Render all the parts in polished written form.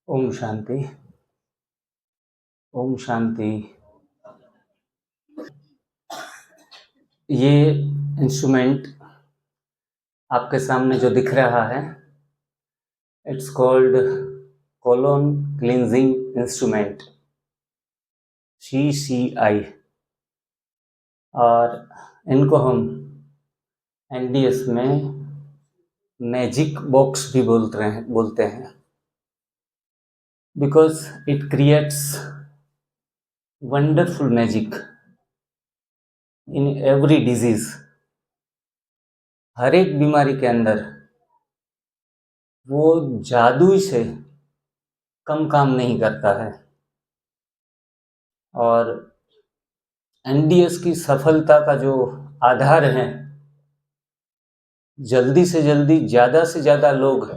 ओम शांति। ओम शांति। ये इंस्ट्रूमेंट आपके सामने जो दिख रहा है, it's called colon cleansing instrument, CCI। और इनको हम NDS में मैजिक बॉक्स भी बोलते हैं, because it creates wonderful magic in every disease. हर एक बीमारी के अंदर वो जादू से कम काम नहीं करता है। और NDS की सफलता का जो आधार है, जल्दी से जल्दी ज़्यादा से ज़्यादा लोग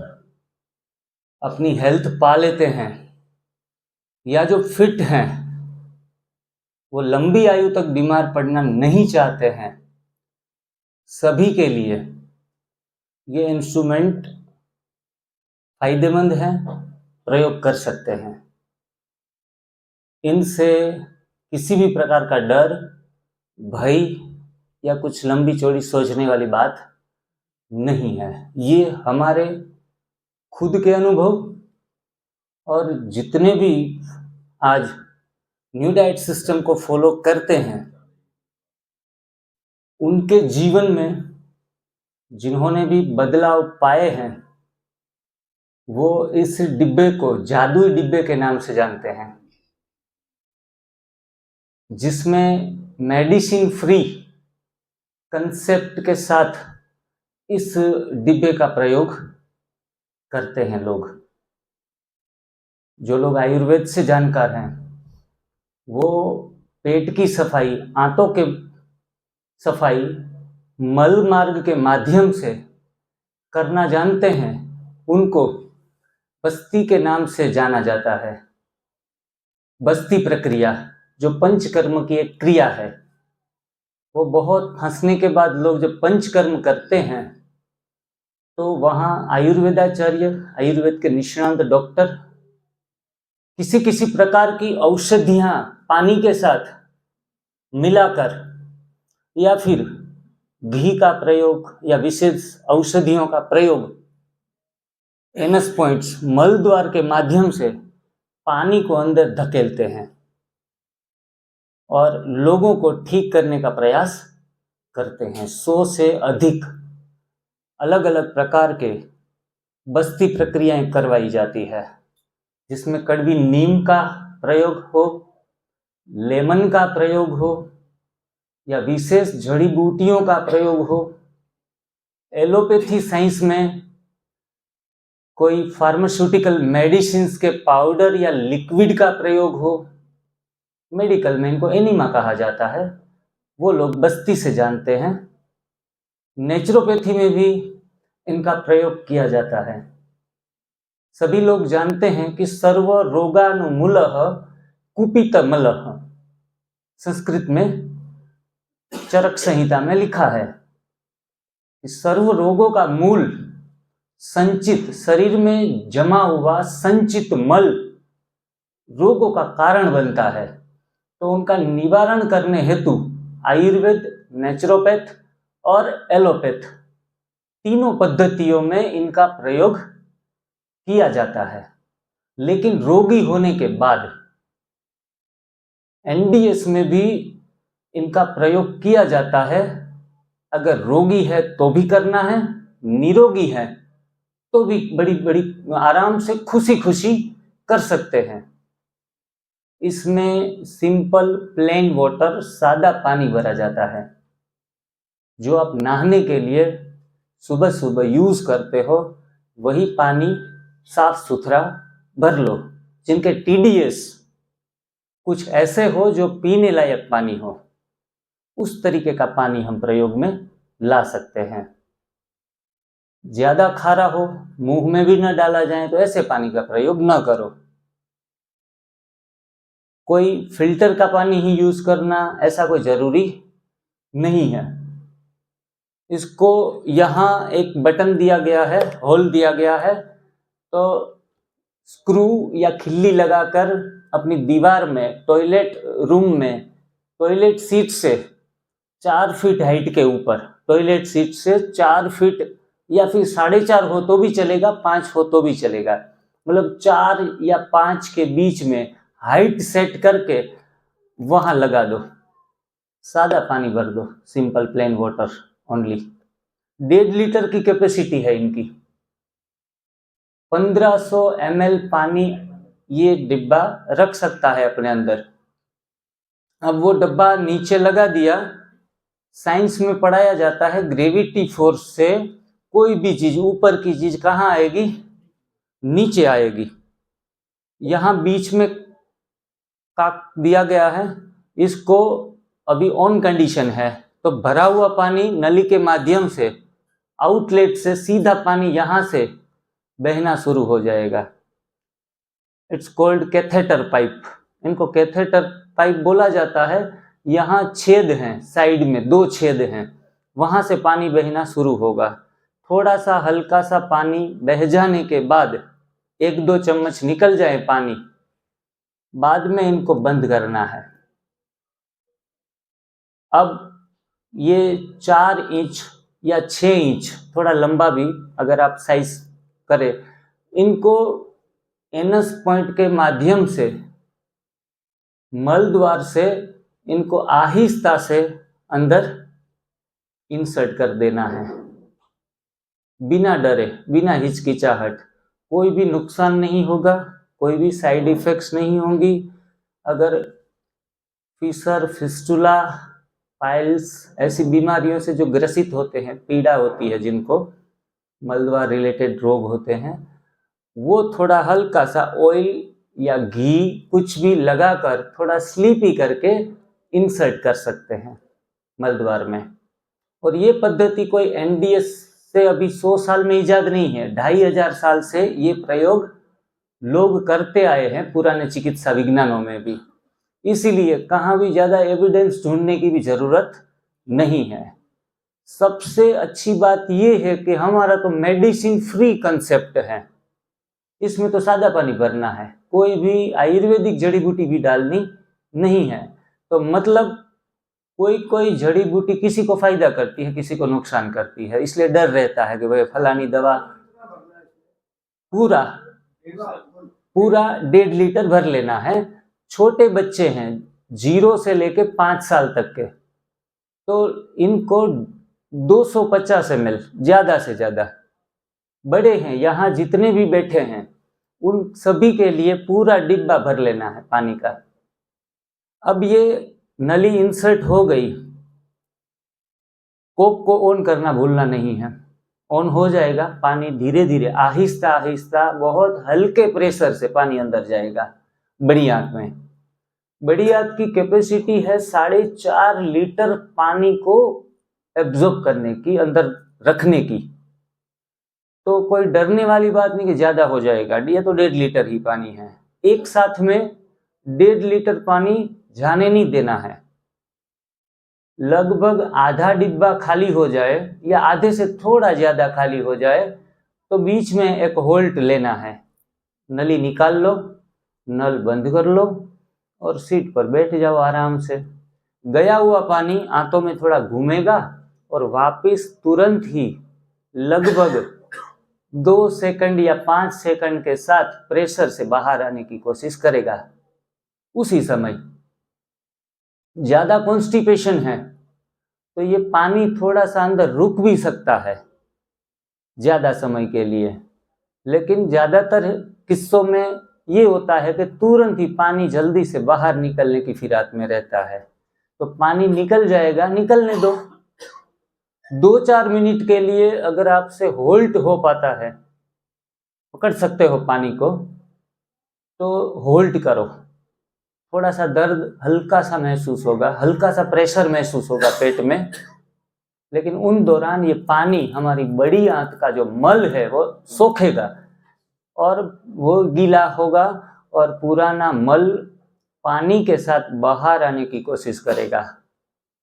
अपनी हेल्थ पा लेते हैं, या जो फिट हैं वो लंबी आयु तक बीमार पड़ना नहीं चाहते हैं, सभी के लिए ये इंस्ट्रूमेंट फायदेमंद है, प्रयोग कर सकते हैं। इनसे किसी भी प्रकार का डर, भय या कुछ लंबी चौड़ी सोचने वाली बात नहीं है। ये हमारे खुद के अनुभव और जितने भी आज न्यू डाइट सिस्टम को फॉलो करते हैं, उनके जीवन में जिन्होंने भी बदलाव पाए हैं, वो इस डिब्बे को जादुई डिब्बे के नाम से जानते हैं, जिसमें मेडिसिन फ्री कंसेप्ट के साथ इस डिब्बे का प्रयोग करते हैं लोग। जो लोग आयुर्वेद से जानकार हैं, वो पेट की सफाई, आंतों के सफाई मल मार्ग के माध्यम से करना जानते हैं, उनको बस्ती के नाम से जाना जाता है। बस्ती प्रक्रिया जो पंचकर्म की एक क्रिया है, वो बहुत हंसने के बाद लोग जब पंचकर्म करते हैं तो वहाँ आयुर्वेदाचार्य, आयुर्वेद के निष्णात डॉक्टर किसी किसी प्रकार की औषधियाँ पानी के साथ मिलाकर या फिर घी का प्रयोग या विशेष औषधियों का प्रयोग एनस पॉइंट्स मल द्वार के माध्यम से पानी को अंदर धकेलते हैं और लोगों को ठीक करने का प्रयास करते हैं। 100 से अधिक अलग अलग प्रकार के बस्ती प्रक्रियाएं करवाई जाती है, जिसमें कड़वी नीम का प्रयोग हो, लेमन का प्रयोग हो, या विशेष जड़ी बूटियों का प्रयोग हो। एलोपैथी साइंस में कोई फार्मास्यूटिकल मेडिसिन्स के पाउडर या लिक्विड का प्रयोग हो, मेडिकल में इनको एनिमा कहा जाता है, वो लोग बस्ती से जानते हैं। नेचुरोपैथी में भी इनका प्रयोग किया जाता है। सभी लोग जानते हैं कि सर्व रोगानुमूलः कुपितमलः, संस्कृत में चरक संहिता में लिखा है कि सर्व रोगों का मूल संचित, शरीर में जमा हुआ संचित मल रोगों का कारण बनता है। तो उनका निवारण करने हेतु आयुर्वेद, नेचुरोपैथ और एलोपैथ तीनों पद्धतियों में इनका प्रयोग किया जाता है। लेकिन रोगी होने के बाद NDS में भी इनका प्रयोग किया जाता है। अगर रोगी है तो भी करना है, निरोगी है तो भी बड़ी बड़ी आराम से खुशी खुशी कर सकते हैं। इसमें सिंपल प्लेन वाटर, सादा पानी भरा जाता है, जो आप नहाने के लिए सुबह सुबह यूज करते हो, वही पानी साफ सुथरा भर लो। जिनके TDS कुछ ऐसे हो जो पीने लायक पानी हो, उस तरीके का पानी हम प्रयोग में ला सकते हैं। ज्यादा खारा हो, मुंह में भी न डाला जाए, तो ऐसे पानी का प्रयोग न करो। कोई फिल्टर का पानी ही यूज करना ऐसा कोई जरूरी नहीं है। इसको यहाँ एक बटन दिया गया है, होल दिया गया है, तो स्क्रू या खिल्ली लगाकर अपनी दीवार में, टॉयलेट रूम में, टॉयलेट सीट से 4 फीट हाइट के ऊपर, टॉयलेट सीट से 4 फीट या फिर 4.5 हो तो भी चलेगा, 5 हो तो भी चलेगा, मतलब 4 या 5 के बीच में हाइट सेट करके वहां लगा दो, सादा पानी भर दो, simple plain water only. 1.5 litre की कैपेसिटी है इनकी। 1500 ml पानी ये डिब्बा रख सकता है अपने अंदर। अब वो डब्बा नीचे लगा दिया। साइंस में पढ़ाया जाता है ग्रेविटी फोर्स से कोई भी चीज, ऊपर की चीज कहाँ आएगी, नीचे आएगी। यहां बीच में काट दिया गया है, इसको अभी ऑन कंडीशन है, तो भरा हुआ पानी नली के माध्यम से आउटलेट से सीधा पानी यहां से बहना शुरू हो जाएगा। It's called catheter pipe. इनको कैथेटर पाइप बोला जाता है। यहाँ छेद हैं, साइड में 2 छेद हैं, वहां से पानी बहना शुरू होगा। थोड़ा सा हल्का सा पानी बह जाने के बाद 1-2 चम्मच निकल जाए पानी, बाद में इनको बंद करना है। अब ये 4 इंच या 6 इंच, थोड़ा लंबा भी अगर आप साइज करें, इनको एनस पॉइंट के माध्यम से मल द्वार से इनको आहिस्ता से अंदर इंसर्ट कर देना है, बिना डरे, बिना हिचकिचाहट। कोई भी नुकसान नहीं होगा, कोई भी साइड इफेक्ट्स नहीं होंगी। अगर फिशर, फिस्टुला, पाइल्स ऐसी बीमारियों से जो ग्रसित होते हैं, पीड़ा होती है, जिनको मलद्वार रिलेटेड रोग होते हैं, वो थोड़ा हल्का सा ऑयल या घी कुछ भी लगाकर थोड़ा स्लीपी करके इंसर्ट कर सकते हैं मलद्वार में। और ये पद्धति कोई एनडीएस से अभी 100 साल में इजाद नहीं है, 2500 साल से ये प्रयोग लोग करते आए हैं पुराने चिकित्सा विज्ञानों में भी। इसीलिए कहाँ भी ज्यादा एविडेंस ढूंढने की भी जरूरत नहीं है। सबसे अच्छी बात ये है कि हमारा तो मेडिसिन फ्री कंसेप्ट है। इसमें तो सादा पानी भरना है, कोई भी आयुर्वेदिक जड़ी बूटी भी डालनी नहीं है। तो मतलब कोई जड़ी बूटी किसी को फायदा करती है, किसी को नुकसान करती है, इसलिए डर रहता है कि भाई फलानी दवा। पूरा 1.5 लीटर भर लेना है। छोटे बच्चे हैं 0 से लेके 5 साल तक के, तो इनको 250 ml ज्यादा से ज्यादा। बड़े हैं, यहाँ जितने भी बैठे हैं उन सभी के लिए पूरा डिब्बा भर लेना है पानी का। अब ये नली इंसर्ट हो गई, कोक को ऑन करना भूलना नहीं है। ऑन हो जाएगा, पानी धीरे धीरे आहिस्ता आहिस्ता बहुत हल्के प्रेशर से पानी अंदर जाएगा बड़ी आंत में। बड़ी आंत की कैपेसिटी है 4.5 लीटर पानी को एब्जॉर्ब करने की, अंदर रखने की। तो कोई डरने वाली बात नहीं कि ज्यादा हो जाएगा, ये तो 1.5 लीटर ही पानी है। एक साथ में 1.5 लीटर पानी जाने नहीं देना है। लगभग आधा डिब्बा खाली हो जाए या आधे से थोड़ा ज्यादा खाली हो जाए तो बीच में एक होल्ट लेना है, नली निकाल लो, नल बंद कर लो और सीट पर बैठ जाओ आराम से। गया हुआ पानी आंतों में थोड़ा घूमेगा और वापस तुरंत ही लगभग 2 सेकंड या 5 सेकंड के साथ प्रेशर से बाहर आने की कोशिश करेगा। उसी समय ज्यादा कॉन्स्टिपेशन है तो ये पानी थोड़ा सा अंदर रुक भी सकता है ज्यादा समय के लिए, लेकिन ज्यादातर किस्सों में ये होता है कि तुरंत ही पानी जल्दी से बाहर निकलने की फिराक में रहता है। तो पानी निकल जाएगा, निकलने दो। 2-4 मिनट के लिए अगर आपसे होल्ड हो पाता है, पकड़ सकते हो पानी को, तो होल्ड करो। थोड़ा सा दर्द हल्का सा महसूस होगा, हल्का सा प्रेशर महसूस होगा पेट में, लेकिन उन दौरान ये पानी हमारी बड़ी आंत का जो मल है वो सोखेगा और वो गीला होगा और पुराना मल पानी के साथ बाहर आने की कोशिश करेगा।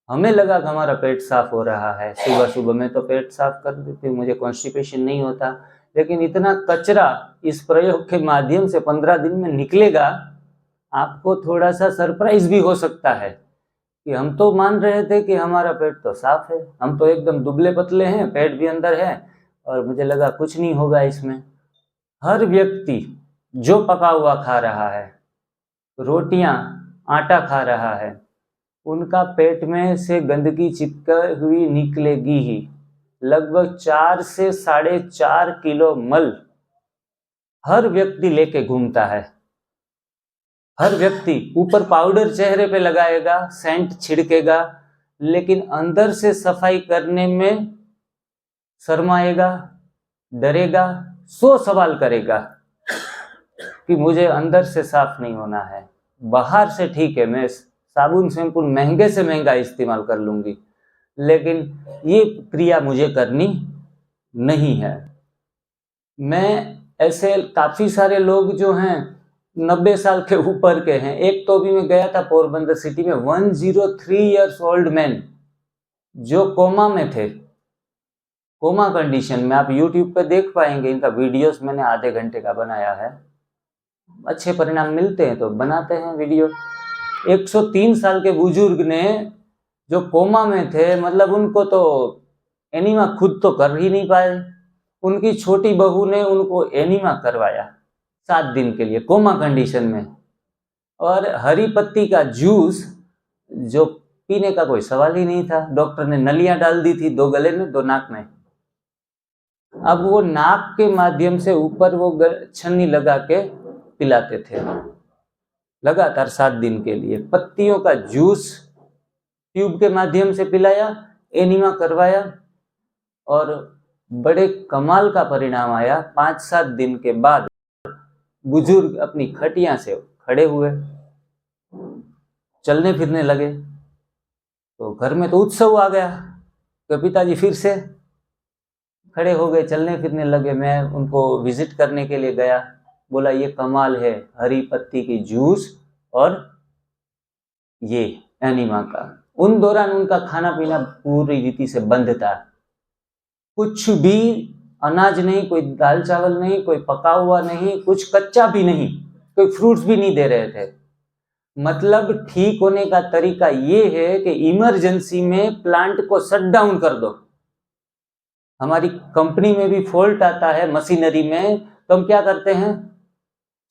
हमें लगा कि हमारा पेट साफ हो रहा है, सुबह सुबह में तो पेट साफ कर देती हूँ, मुझे कॉन्स्टिपेशन नहीं होता, लेकिन इतना कचरा इस प्रयोग के माध्यम से 15 दिन में निकलेगा, आपको थोड़ा सा सरप्राइज भी हो सकता है कि हम तो मान रहे थे कि हमारा पेट तो साफ है, हम तो एकदम दुबले पतले हैं, पेट भी अंदर है, और मुझे लगा कुछ नहीं होगा इसमें। हर व्यक्ति जो पका हुआ खा रहा है, रोटियां, आटा खा रहा है, उनका पेट में से गंदगी चिपक हुई निकलेगी ही। लगभग 4 से 4.5 किलो मल हर व्यक्ति लेके घूमता है। हर व्यक्ति ऊपर पाउडर चेहरे पे लगाएगा, सेंट छिड़केगा, लेकिन अंदर से सफाई करने में शर्माएगा, डरेगा, 100 सवाल करेगा कि मुझे अंदर से साफ नहीं होना है। बाहर से ठीक है, मैं साबुन शैम्पू महंगे से महंगा इस्तेमाल कर लूंगी, लेकिन ये क्रिया मुझे करनी नहीं है। मैं ऐसे काफी सारे लोग जो हैं 90 साल के ऊपर के हैं। एक तो भी मैं गया था पोरबंदर सिटी में, 103 इयर्स ओल्ड मैन जो कोमा में थे, कोमा कंडीशन में। आप YouTube पे देख पाएंगे, इनका वीडियोस मैंने आधे घंटे का बनाया है। अच्छे परिणाम मिलते हैं तो बनाते हैं वीडियो। 103 साल के बुजुर्ग ने जो कोमा में थे, मतलब उनको तो एनीमा खुद तो कर ही नहीं पाए, उनकी छोटी बहू ने उनको एनीमा करवाया 7 दिन के लिए कोमा कंडीशन में। और हरी पत्ती का जूस जो पीने का कोई सवाल ही नहीं था, डॉक्टर ने नलियां डाल दी थी, 2 गले में 2 नाक में। अब वो नाक के माध्यम से ऊपर वो छन्नी लगा के पिलाते थे लगातार 7 दिन के लिए। पत्तियों का जूस ट्यूब के माध्यम से पिलाया, एनीमा करवाया, और बड़े कमाल का परिणाम आया। 5-7 दिन के बाद बुजुर्ग अपनी खटिया से खड़े हुए, चलने फिरने लगे। तो घर में तो उत्सव आ गया कि पिताजी फिर से खड़े हो गए, चलने फिरने लगे। मैं उनको विजिट करने के लिए गया, बोला ये कमाल है, हरी पत्ती की जूस और ये एनीमा का। उन दौरान उनका खाना पीना पूरी रीति से बंद था, कुछ भी अनाज नहीं, कोई दाल चावल नहीं, कोई पका हुआ नहीं, कुछ कच्चा भी नहीं, कोई फ्रूट्स भी नहीं दे रहे थे। मतलब ठीक होने का तरीका ये है कि इमरजेंसी में प्लांट को शट डाउन कर दो। हमारी कंपनी में भी फॉल्ट आता है मशीनरी में, तो हम क्या करते हैं,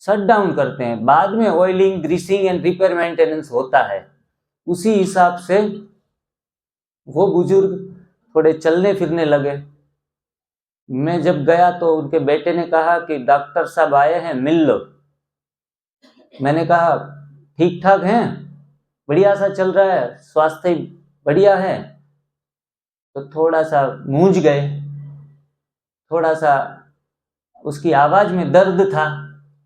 शट डाउन करते हैं। बाद में oiling, greasing and repair maintenance होता है। उसी हिसाब से वो बुजुर्ग थोड़े चलने फिरने लगे। मैं जब गया तो उनके बेटे ने कहा कि डॉक्टर साहब आए हैं, मिल लो। मैंने कहा ठीक ठाक हैं, बढ़िया सा चल रहा है, स्वास्थ्य बढ़िया है। तो थोड़ा सा मूंझ गए, थोड़ा सा उसकी आवाज में दर्द था।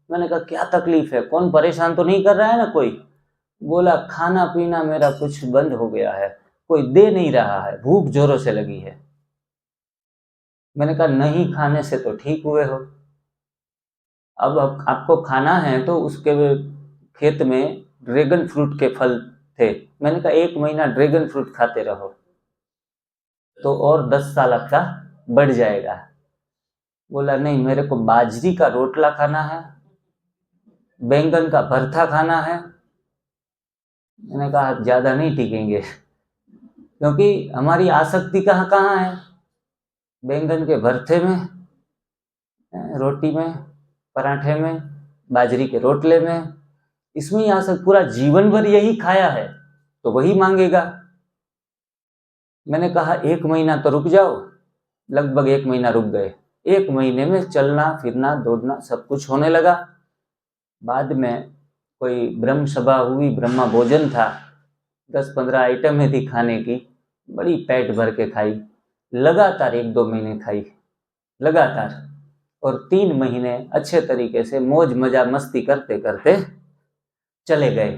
मैंने कहा क्या तकलीफ है, कौन परेशान तो नहीं कर रहा है ना कोई? बोला खाना पीना मेरा कुछ बंद हो गया है, कोई दे नहीं रहा है, भूख जोरों से लगी है। मैंने कहा नहीं खाने से तो ठीक हुए हो, अब आपको खाना है तो उसके खेत में ड्रैगन फ्रूट के फल थे। मैंने कहा 1 महीना ड्रैगन फ्रूट खाते रहो तो और 10 साल आपका बढ़ जाएगा। बोला नहीं, मेरे को बाजरी का रोटला खाना है, बैंगन का भरथा खाना है। मैंने कहा ज्यादा नहीं टिकेंगे, क्योंकि हमारी आसक्ति कहाँ कहाँ है, बैंगन के भरथे में, रोटी में, पराठे में, बाजरी के रोटले में, इसमें ही आसक्ति। पूरा जीवन भर यही खाया है तो वही मांगेगा। मैंने कहा 1 महीना तो रुक जाओ। लगभग 1 महीना रुक गए। 1 महीने में चलना फिरना दौड़ना सब कुछ होने लगा। बाद में कोई ब्रह्म सभा हुई, ब्रह्मा भोजन था, 10-15 आइटमें थी खाने की, बड़ी पेट भर के खाई। लगातार 1-2 महीने खाई लगातार, और 3 महीने अच्छे तरीके से मौज मजा मस्ती करते करते चले गए,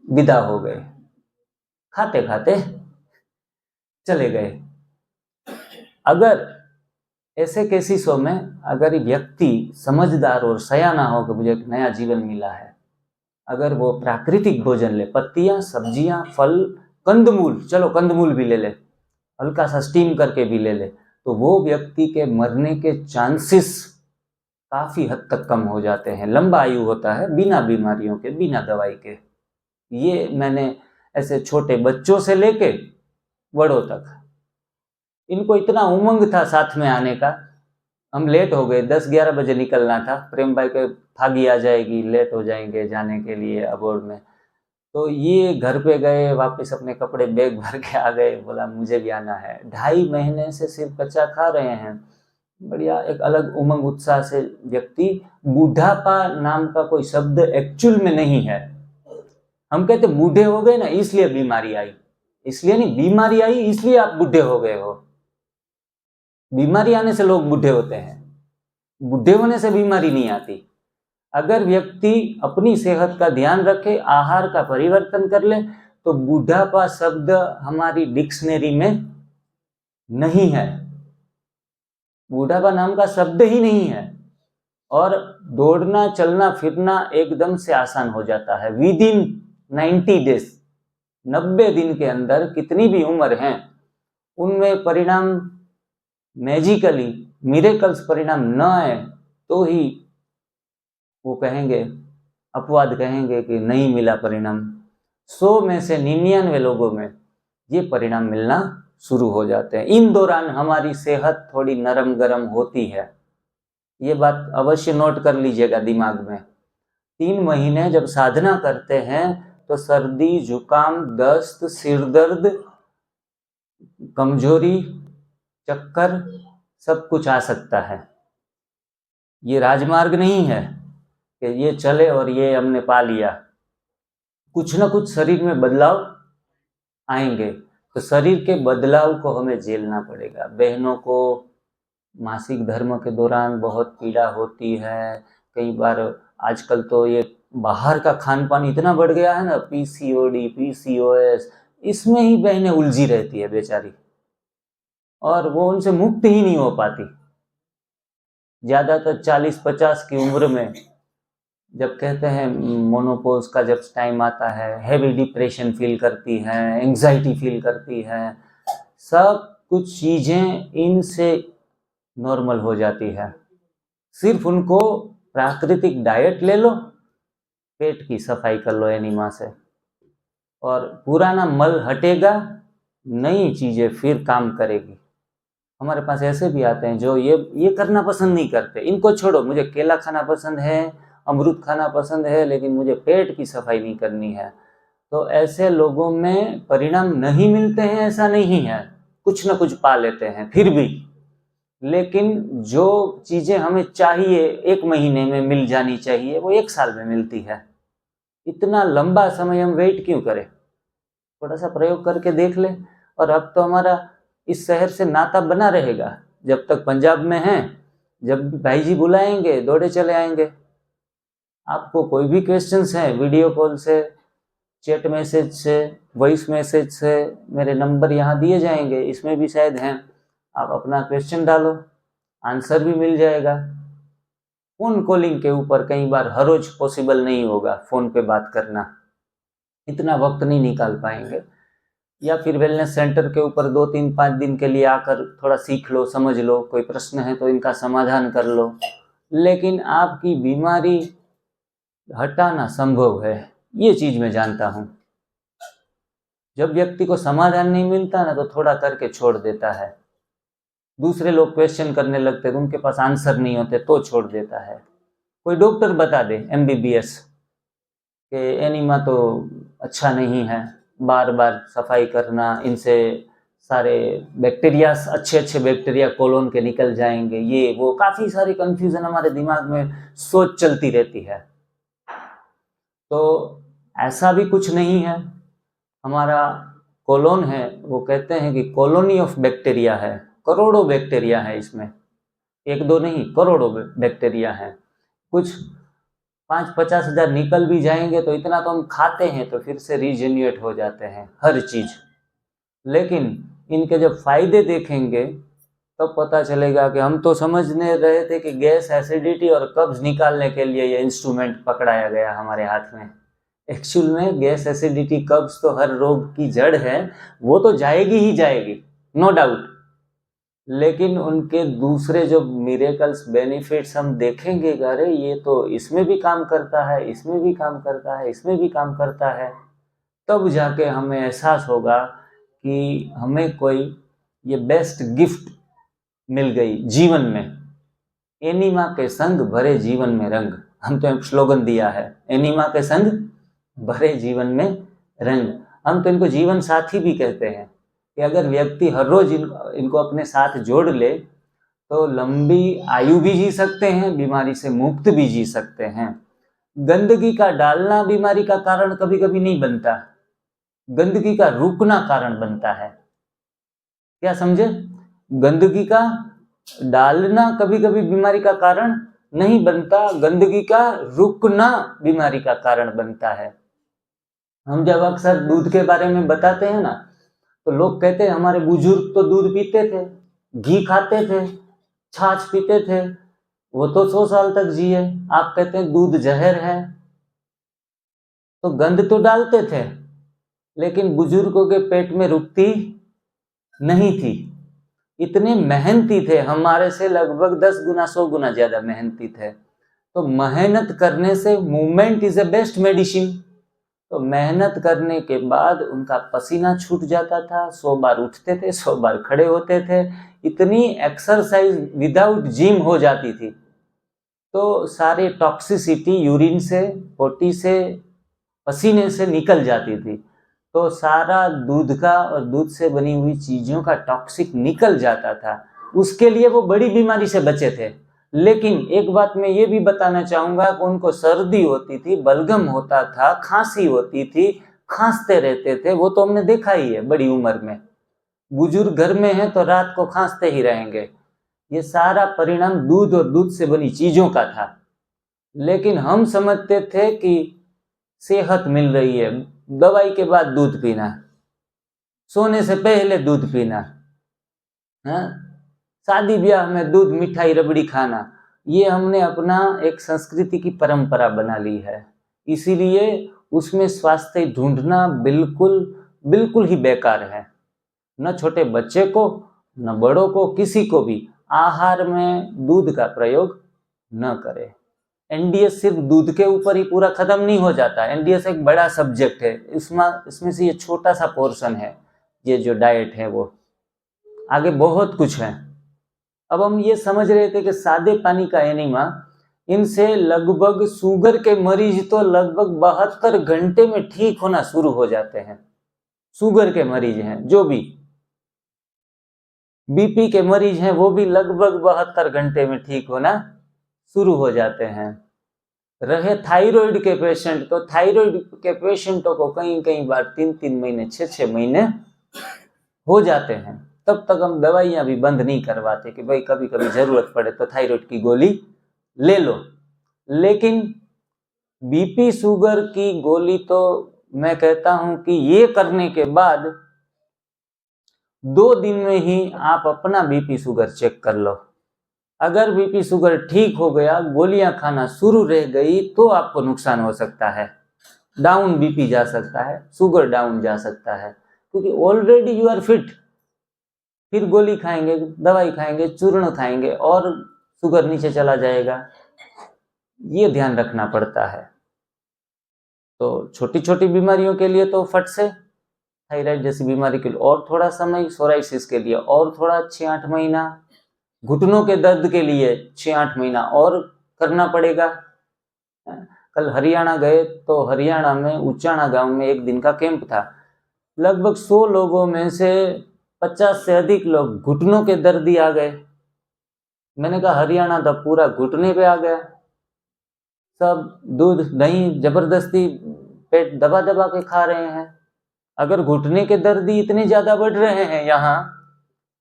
विदा हो गए, खाते खाते चले गए। अगर ऐसे केसेसों में अगर व्यक्ति समझदार और सयाना हो कि मुझे एक नया जीवन मिला है, अगर वो प्राकृतिक भोजन ले, पत्तियां, सब्जियां, फल, कंदमूल, चलो कंदमूल भी ले ले, हल्का सा स्टीम करके भी ले ले, तो वो व्यक्ति के मरने के चांसेस काफ़ी हद तक कम हो जाते हैं। लंबा आयु होता है बिना बीमारियों के, बिना दवाई के। ये मैंने ऐसे छोटे बच्चों से लेके बड़ों तक, इनको इतना उमंग था साथ में आने का। हम लेट हो गए, 10-11 बजे निकलना था। प्रेम भाई के फागी आ जाएगी, लेट हो जाएंगे जाने के लिए अबोर्ड में। तो ये घर पे गए, वापस अपने कपड़े बैग भर के आ गए, बोला मुझे भी आना है। 2.5 महीने से सिर्फ कच्चा खा रहे हैं, बढ़िया एक अलग उमंग उत्साह से व्यक्ति। बूढ़ापा नाम का कोई शब्द एक्चुअल में नहीं है। हम कहते बूढ़े हो गए ना इसलिए बीमारी आई, इसलिए नहीं, बीमारी आई इसलिए आप बूढ़े हो गए हो। बीमारी आने से लोग बूढ़े होते हैं, बूढ़े होने से बीमारी नहीं आती। अगर व्यक्ति अपनी सेहत का ध्यान रखे, आहार का परिवर्तन कर ले, तो बूढ़ापा शब्द हमारी डिक्शनरी में नहीं है, बूढ़ापा नाम का शब्द ही नहीं है। और दौड़ना चलना फिरना एकदम से आसान हो जाता है। विद इन 90 डेज, 90 दिन के अंदर कितनी भी उम्र है उनमें परिणाम मैजिकली मिरेकल्स परिणाम न आए तो ही वो कहेंगे, अपवाद कहेंगे कि नहीं मिला परिणाम। 100 में से 99 लोगों में ये परिणाम मिलना शुरू हो जाते हैं। इन दौरान हमारी सेहत थोड़ी नरम गरम होती है, ये बात अवश्य नोट कर लीजिएगा दिमाग में। 3 महीने जब साधना करते हैं तो सर्दी, जुकाम, दस्त, सिर दर्द, कमजोरी, चक्कर सब कुछ आ सकता है। ये राजमार्ग नहीं है कि ये चले और ये हमने पा लिया। कुछ ना कुछ शरीर में बदलाव आएंगे, तो शरीर के बदलाव को हमें झेलना पड़ेगा। बहनों को मासिक धर्म के दौरान बहुत पीड़ा होती है। कई बार आजकल तो ये बाहर का खान पान इतना बढ़ गया है ना, पीसीओडी, पीसीओएस, इसमें ही बहनें उलझी रहती है बेचारी, और वो उनसे मुक्त ही नहीं हो पाती। ज़्यादातर 40-50 की उम्र में जब कहते हैं मोनोपोज का जब टाइम आता है, हैवी डिप्रेशन फील करती हैं, एंग्जाइटी फील करती हैं, सब कुछ चीज़ें इनसे नॉर्मल हो जाती है। सिर्फ उनको प्राकृतिक डाइट ले लो, पेट की सफाई कर लो एनिमा से, और पुराना मल हटेगा, नई चीज़ें फिर काम करेगी। हमारे पास ऐसे भी आते हैं जो ये करना पसंद नहीं करते, इनको छोड़ो, मुझे केला खाना पसंद है, अमरूद खाना पसंद है, लेकिन मुझे पेट की सफाई नहीं करनी है। तो ऐसे लोगों में परिणाम नहीं मिलते हैं ऐसा नहीं है, कुछ ना कुछ पा लेते हैं फिर भी। लेकिन जो चीज़ें हमें चाहिए 1 महीने में मिल जानी चाहिए, वो 1 साल में मिलती है। इतना लंबा समय हम वेट क्यों करें? थोड़ा सा प्रयोग करके देख ले। और अब तो हमारा इस शहर से नाता बना रहेगा, जब तक पंजाब में हैं, जब भी भाई जी बुलाएंगे दौड़े चले आएंगे। आपको कोई भी क्वेश्चंस हैं, वीडियो कॉल से, चैट मैसेज से, वॉइस मैसेज से, मेरे नंबर यहाँ दिए जाएंगे, इसमें भी शायद हैं, आप अपना क्वेश्चन डालो, आंसर भी मिल जाएगा। फोन कॉलिंग के ऊपर कई बार हर रोज पॉसिबल नहीं होगा फोन पे बात करना, इतना वक्त नहीं निकाल पाएंगे। या फिर वेलनेस सेंटर के ऊपर 2-3-5 दिन के लिए आकर थोड़ा सीख लो, समझ लो, कोई प्रश्न है तो इनका समाधान कर लो। लेकिन आपकी बीमारी हटाना संभव है, ये चीज मैं जानता हूँ। जब व्यक्ति को समाधान नहीं मिलता ना, तो थोड़ा करके छोड़ देता है। दूसरे लोग क्वेश्चन करने लगते तो उनके पास आंसर नहीं होते तो छोड़ देता है। कोई डॉक्टर बता दे MBBS कि एनीमा तो अच्छा नहीं है, बार बार सफाई करना, इनसे सारे बैक्टीरियास, अच्छे अच्छे बैक्टीरिया कोलोन के निकल जाएंगे, ये वो काफ़ी सारी कंफ्यूजन हमारे दिमाग में सोच चलती रहती है। तो ऐसा भी कुछ नहीं है। हमारा कोलोन है, वो कहते हैं कि कॉलोनी ऑफ बैक्टीरिया है, करोड़ों बैक्टीरिया है इसमें, 1-2 नहीं, करोड़ों बैक्टीरिया हैं। कुछ 5-50 हज़ार निकल भी जाएंगे तो इतना तो हम खाते हैं तो फिर से रीजेन्युएट हो जाते हैं हर चीज़। लेकिन इनके जब फायदे देखेंगे तब पता चलेगा कि हम तो समझने रहे थे कि गैस, एसिडिटी और कब्ज निकालने के लिए ये इंस्ट्रूमेंट पकड़ाया गया हमारे हाथ में। एक्चुअल में गैस, एसिडिटी, कब्ज तो हर रोग की जड़ है, वो तो जाएगी ही जाएगी, नो डाउट। लेकिन उनके दूसरे जो मिरेकल्स बेनिफिट्स हम देखेंगे, अरे ये तो इसमें भी काम करता है, इसमें भी काम करता है, इसमें भी काम करता है, तब जाके हमें एहसास होगा कि हमें कोई ये बेस्ट गिफ्ट मिल गई जीवन में। एनिमा के संग भरे जीवन में रंग, हम तो एक स्लोगन दिया है, एनिमा के संग भरे जीवन में रंग। हम तो इनको जीवन साथी भी कहते हैं कि अगर व्यक्ति हर रोज इनको अपने साथ जोड़ ले तो लंबी आयु भी जी सकते हैं, बीमारी से मुक्त भी जी सकते हैं। गंदगी का डालना बीमारी का कारण कभी कभी नहीं बनता, गंदगी का रुकना कारण बनता है। क्या समझे? गंदगी का डालना कभी कभी बीमारी का कारण नहीं बनता, गंदगी का रुकना बीमारी का कारण बनता है। हम जब अक्सर दूध के बारे में बताते हैं ना, तो लोग कहते हैं हमारे बुजुर्ग तो दूध पीते थे, घी खाते थे, छाछ पीते थे, वो तो 100 साल तक जिए। आप कहते हैं दूध जहर है। तो गंद तो डालते थे, लेकिन बुजुर्गों के पेट में रुकती नहीं थी। इतने मेहनती थे, हमारे से लगभग 10 गुना 100 गुना ज्यादा मेहनती थे। तो मेहनत करने से movement is a best medicine. तो मेहनत करने के बाद उनका पसीना छूट जाता था, 100 बार उठते थे, 100 बार खड़े होते थे, इतनी एक्सरसाइज विदाउट जिम हो जाती थी। तो सारे टॉक्सिसिटी यूरिन से, पोटी से, पसीने से निकल जाती थी। तो सारा दूध का और दूध से बनी हुई चीजों का टॉक्सिक निकल जाता था। उसके लिए वो बड़ी बीमारी से बचे थे। लेकिन एक बात मैं ये भी बताना चाहूंगा कि उनको सर्दी होती थी, बलगम होता था, खांसी होती थी, खांसते रहते थे, वो तो हमने देखा ही है बड़ी उम्र में। बुजुर्ग घर में है तो रात को खांसते ही रहेंगे। ये सारा परिणाम दूध और दूध से बनी चीजों का था। लेकिन हम समझते थे कि सेहत मिल रही है, दवाई के बाद दूध पीना, सोने से पहले दूध पीना, शादी ब्याह में दूध, मिठाई, रबड़ी खाना, ये हमने अपना एक संस्कृति की परंपरा बना ली है। इसीलिए उसमें स्वास्थ्य ढूंढना बिल्कुल ही बेकार है। न छोटे बच्चे को, न बड़ों को, किसी को भी आहार में दूध का प्रयोग न करें। एनडीएस सिर्फ दूध के ऊपर ही पूरा खत्म नहीं हो जाता। एनडीएस एक बड़ा सब्जेक्ट है, इसमें से ये छोटा सा पोर्शन है, ये जो डाइट है वो आगे बहुत कुछ है। अब हम ये समझ रहे थे कि सादे पानी का एनिमा, इनसे लगभग शुगर के मरीज तो लगभग 72 घंटे में ठीक होना शुरू हो जाते हैं। शुगर के मरीज हैं जो भी, बीपी के मरीज हैं वो भी लगभग 72 घंटे में ठीक होना शुरू हो जाते हैं। रहे थायराइड के पेशेंट, तो थायराइड के पेशेंटों को कई बार 3 महीने, 6 महीने हो जाते हैं। तब तक हम दवाइयां भी बंद नहीं करवाते कि भाई कभी कभी जरूरत पड़े तो थायराइड की गोली ले लो। लेकिन बीपी शुगर की गोली तो मैं कहता हूं कि ये करने के बाद 2 दिन में ही आप अपना बीपी शुगर चेक कर लो। अगर बीपी शुगर ठीक हो गया, गोलियां खाना शुरू रह गई, तो आपको नुकसान हो सकता है। डाउन बीपी जा सकता है, शुगर डाउन जा सकता है, क्योंकि ऑलरेडी यू आर फिट। फिर गोली खाएंगे, दवाई खाएंगे, चूर्ण खाएंगे और शुगर नीचे चला जाएगा। ये ध्यान रखना पड़ता है। तो छोटी छोटी बीमारियों के लिए तो फट से, थायराइड जैसी बीमारी के लिए और थोड़ा समय, सोराइसिस के लिए और थोड़ा 6-8 महीना, घुटनों के दर्द के लिए 6-8 महीना और करना पड़ेगा। कल हरियाणा गए तो हरियाणा में उचाना गांव में एक दिन का कैंप था। लगभग 100 लोगों में से 50 से अधिक लोग घुटनों के दर्दी आ गए। मैंने कहा हरियाणा तो पूरा घुटने पे आ गया। सब दूध दही जबरदस्ती पेट दबा दबा के खा रहे हैं। अगर घुटने के दर्दी इतने ज्यादा बढ़ रहे हैं यहाँ,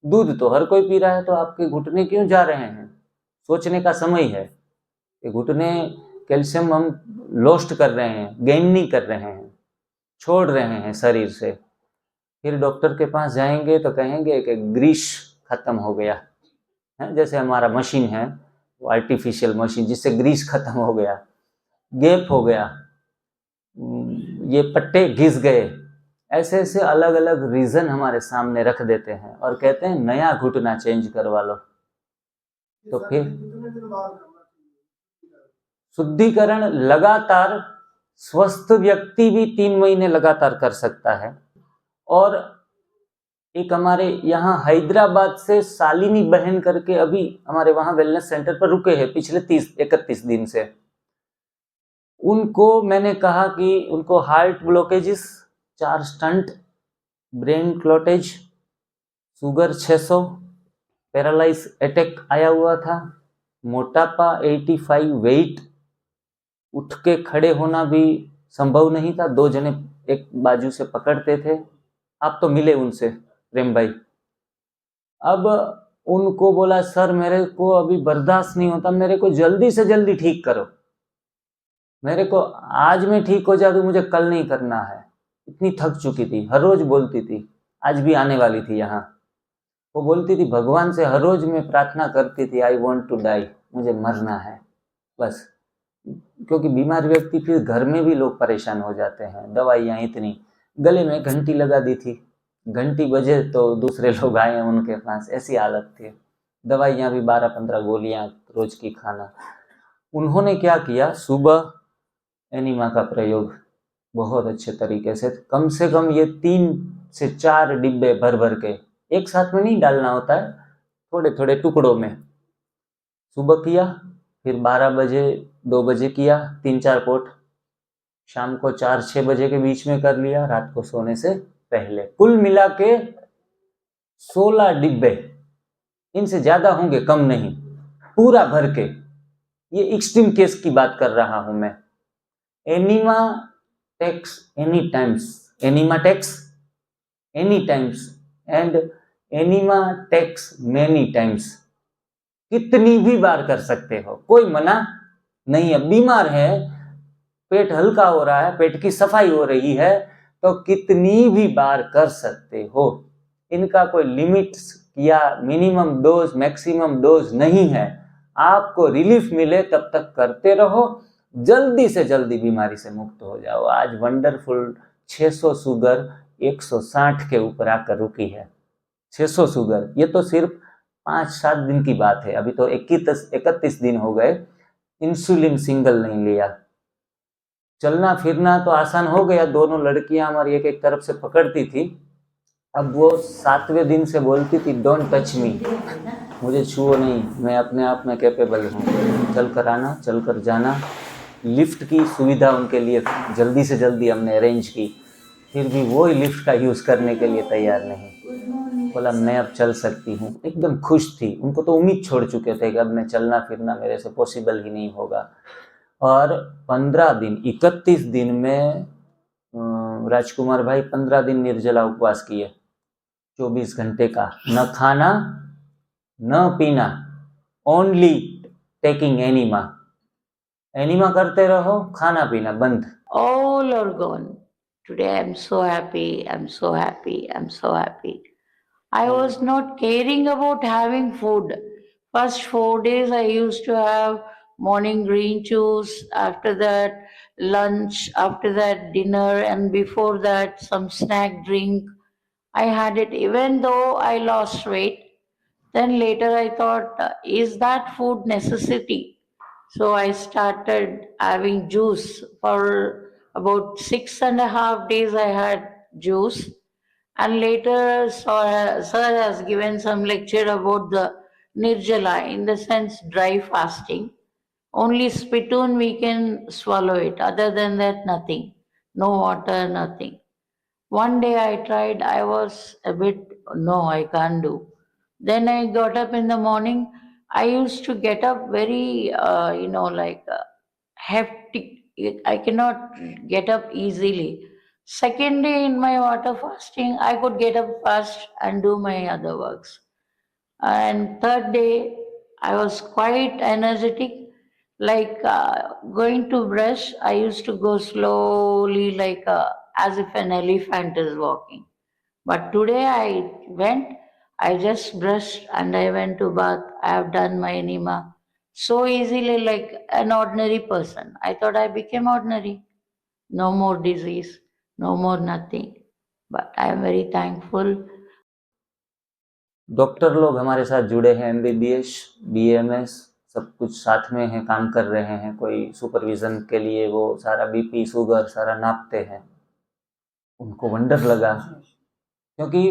दूध तो हर कोई पी रहा है, तो आपके घुटने क्यों जा रहे हैं? सोचने का समय है कि घुटने कैल्शियम हम लॉस्ट कर रहे हैं, गेन नहीं कर रहे हैं, छोड़ रहे हैं शरीर से। फिर डॉक्टर के पास जाएंगे तो कहेंगे कि ग्रीस खत्म हो गया है। जैसे हमारा मशीन है वो आर्टिफिशियल मशीन, जिससे ग्रीस खत्म हो गया, गैप हो गया, ये पट्टे घिस गए, ऐसे ऐसे अलग अलग रीजन हमारे सामने रख देते हैं और कहते हैं नया घुटना चेंज करवा लो। तो फिर शुद्धिकरण लगातार स्वस्थ व्यक्ति भी 3 महीने लगातार कर सकता है। और एक हमारे यहाँ हैदराबाद से शालिनी बहन करके अभी हमारे वहाँ वेलनेस सेंटर पर रुके हैं पिछले 30-31 दिन से। उनको मैंने कहा कि उनको heart blockages, 4 stent, brain clottage, sugar 600, paralyse attack आया हुआ था, मोटापा 85, वेट, उठ के खड़े होना भी संभव नहीं था, 2 जने एक बाजू से पकड़ते थे। आप तो मिले उनसे प्रेम भाई। अब उनको बोला सर मेरे को अभी बर्दाश्त नहीं होता, मेरे को जल्दी से जल्दी ठीक करो, मेरे को आज मैं ठीक हो जाऊँ, मुझे कल नहीं करना है। इतनी थक चुकी थी, हर रोज बोलती थी, आज भी आने वाली थी यहाँ। वो बोलती थी भगवान से हर रोज मैं प्रार्थना करती थी, आई वॉन्ट टू डाई, मुझे मरना है बस। क्योंकि बीमार व्यक्ति फिर घर में भी लोग परेशान हो जाते हैं, दवाइयाँ इतनी, गले में घंटी लगा दी थी, घंटी बजे तो दूसरे लोग आए उनके पास, ऐसी हालत थी। दवाइयाँ भी 12-15 गोलियाँ रोज की खाना। उन्होंने क्या किया, सुबह एनिमा का प्रयोग बहुत अच्छे तरीके से कम ये 3 से 4 डिब्बे भर भर के, एक साथ में नहीं डालना होता है, थोड़े थोड़े टुकड़ों में। सुबह किया, फिर 12 बजे 2 बजे किया 3-4 पोट, शाम को 4-6 बजे के बीच में कर लिया, रात को सोने से पहले। कुल मिला के 16 डिब्बे, इनसे ज्यादा होंगे, कम नहीं, पूरा भर के। ये एक्सट्रीम केस की बात कर रहा हूं मैं। Enema takes any times, enema takes any times and enema takes many times. कितनी भी बार कर सकते हो, कोई मना नहीं है। बीमार है, पेट हल्का हो रहा है, पेट की सफाई हो रही है, तो कितनी भी बार कर सकते हो। इनका कोई लिमिट या मिनिमम डोज मैक्सिमम डोज नहीं है। आपको रिलीफ मिले तब तक करते रहो, जल्दी से जल्दी बीमारी से मुक्त हो जाओ। आज वंडरफुल 600 शुगर 160 के ऊपर आकर रुकी है। 600 शुगर, ये तो सिर्फ 5-7 दिन की बात है, अभी तो 31 दिन हो गए, इंसुलिन सिंगल नहीं लिया। चलना फिरना तो आसान हो गया, दोनों लड़कियां हमारी एक एक तरफ से पकड़ती थी। अब वो 7वें दिन से बोलती थी डोंट टच मी, मुझे छुओ नहीं, मैं अपने आप में कैपेबल हूँ, चल कर आना, चल कर जाना। लिफ्ट की सुविधा उनके लिए जल्दी से जल्दी हमने अरेंज की, फिर भी वो लिफ्ट का यूज़ करने के लिए तैयार नहीं। बोला मैं अब चल सकती हूँ, एकदम खुश थी। उनको तो उम्मीद छोड़ चुके थे कि अब मैं चलना फिरना मेरे से पॉसिबल ही नहीं होगा। और 15 दिन 31 दिन में राजकुमार भाई 15 दिन निर्जला उपवास किए, 24 घंटे का, न खाना न पीना, ओनली टेकिंग एनिमा। एनिमा करते रहो, खाना पीना बंद। All are gone. Today I'm so happy, I'm so happy, I'm so happy. I was not caring about having food. First 4 days I used to have morning green juice, after that lunch, after that dinner, and before that some snack drink. I had it even though I lost weight. Then later I thought, is that food necessity? So I started having juice. For about 6.5 days I had juice. And later sir has given some lecture about the Nirjala, in the sense dry fasting. Only spittoon we can swallow it. Other than that, nothing. No water, nothing. One day I tried, I was a bit, no, I can't do. Then I got up in the morning. I used to get up very, hectic. I cannot get up easily. Second day in my water fasting, I could get up fast and do my other works. And third day, I was quite energetic. Like going to brush, I used to go slowly, like as if an elephant is walking. But today I went, I just brushed and I went to bath. I have done my enema so easily, like an ordinary person. I thought I became ordinary. No more disease, no more nothing. but I am very thankful. Doctor लोग हमारे साथ जुड़े हैं, MBBS, BMS सब कुछ साथ में हैं, काम कर रहे हैं। कोई सुपरविजन के लिए वो सारा BP शुगर सारा नापते हैं। उनको वंडर लगा, क्योंकि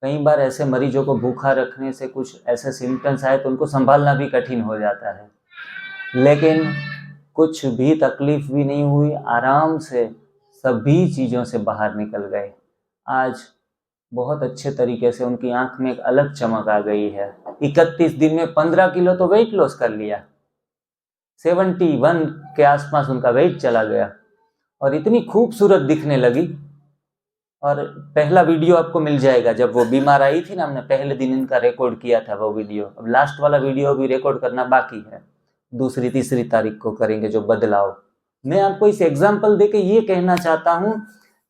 कई बार ऐसे मरीजों को भूखा रखने से कुछ ऐसे सिम्टम्स आए तो उनको संभालना भी कठिन हो जाता है, लेकिन कुछ भी तकलीफ भी नहीं हुई, आराम से सभी चीज़ों से बाहर निकल गए। आज बहुत अच्छे तरीके से उनकी आंख में एक अलग चमक आ गई है। 31 दिन में 15 किलो तो वेट लॉस कर लिया, 71 के आसपास उनका वेट चला गया और इतनी खूबसूरत दिखने लगी। और पहला वीडियो आपको मिल जाएगा, जब वो बीमार आई थी ना, हमने पहले दिन इनका रिकॉर्ड किया था वो वीडियो। अब लास्ट वाला वीडियो भी रिकॉर्ड करना बाकी है, 2-3 तारीख को करेंगे जो बदलाव। मैं आपको इस एग्जाम्पल देके ये कहना चाहता हूँ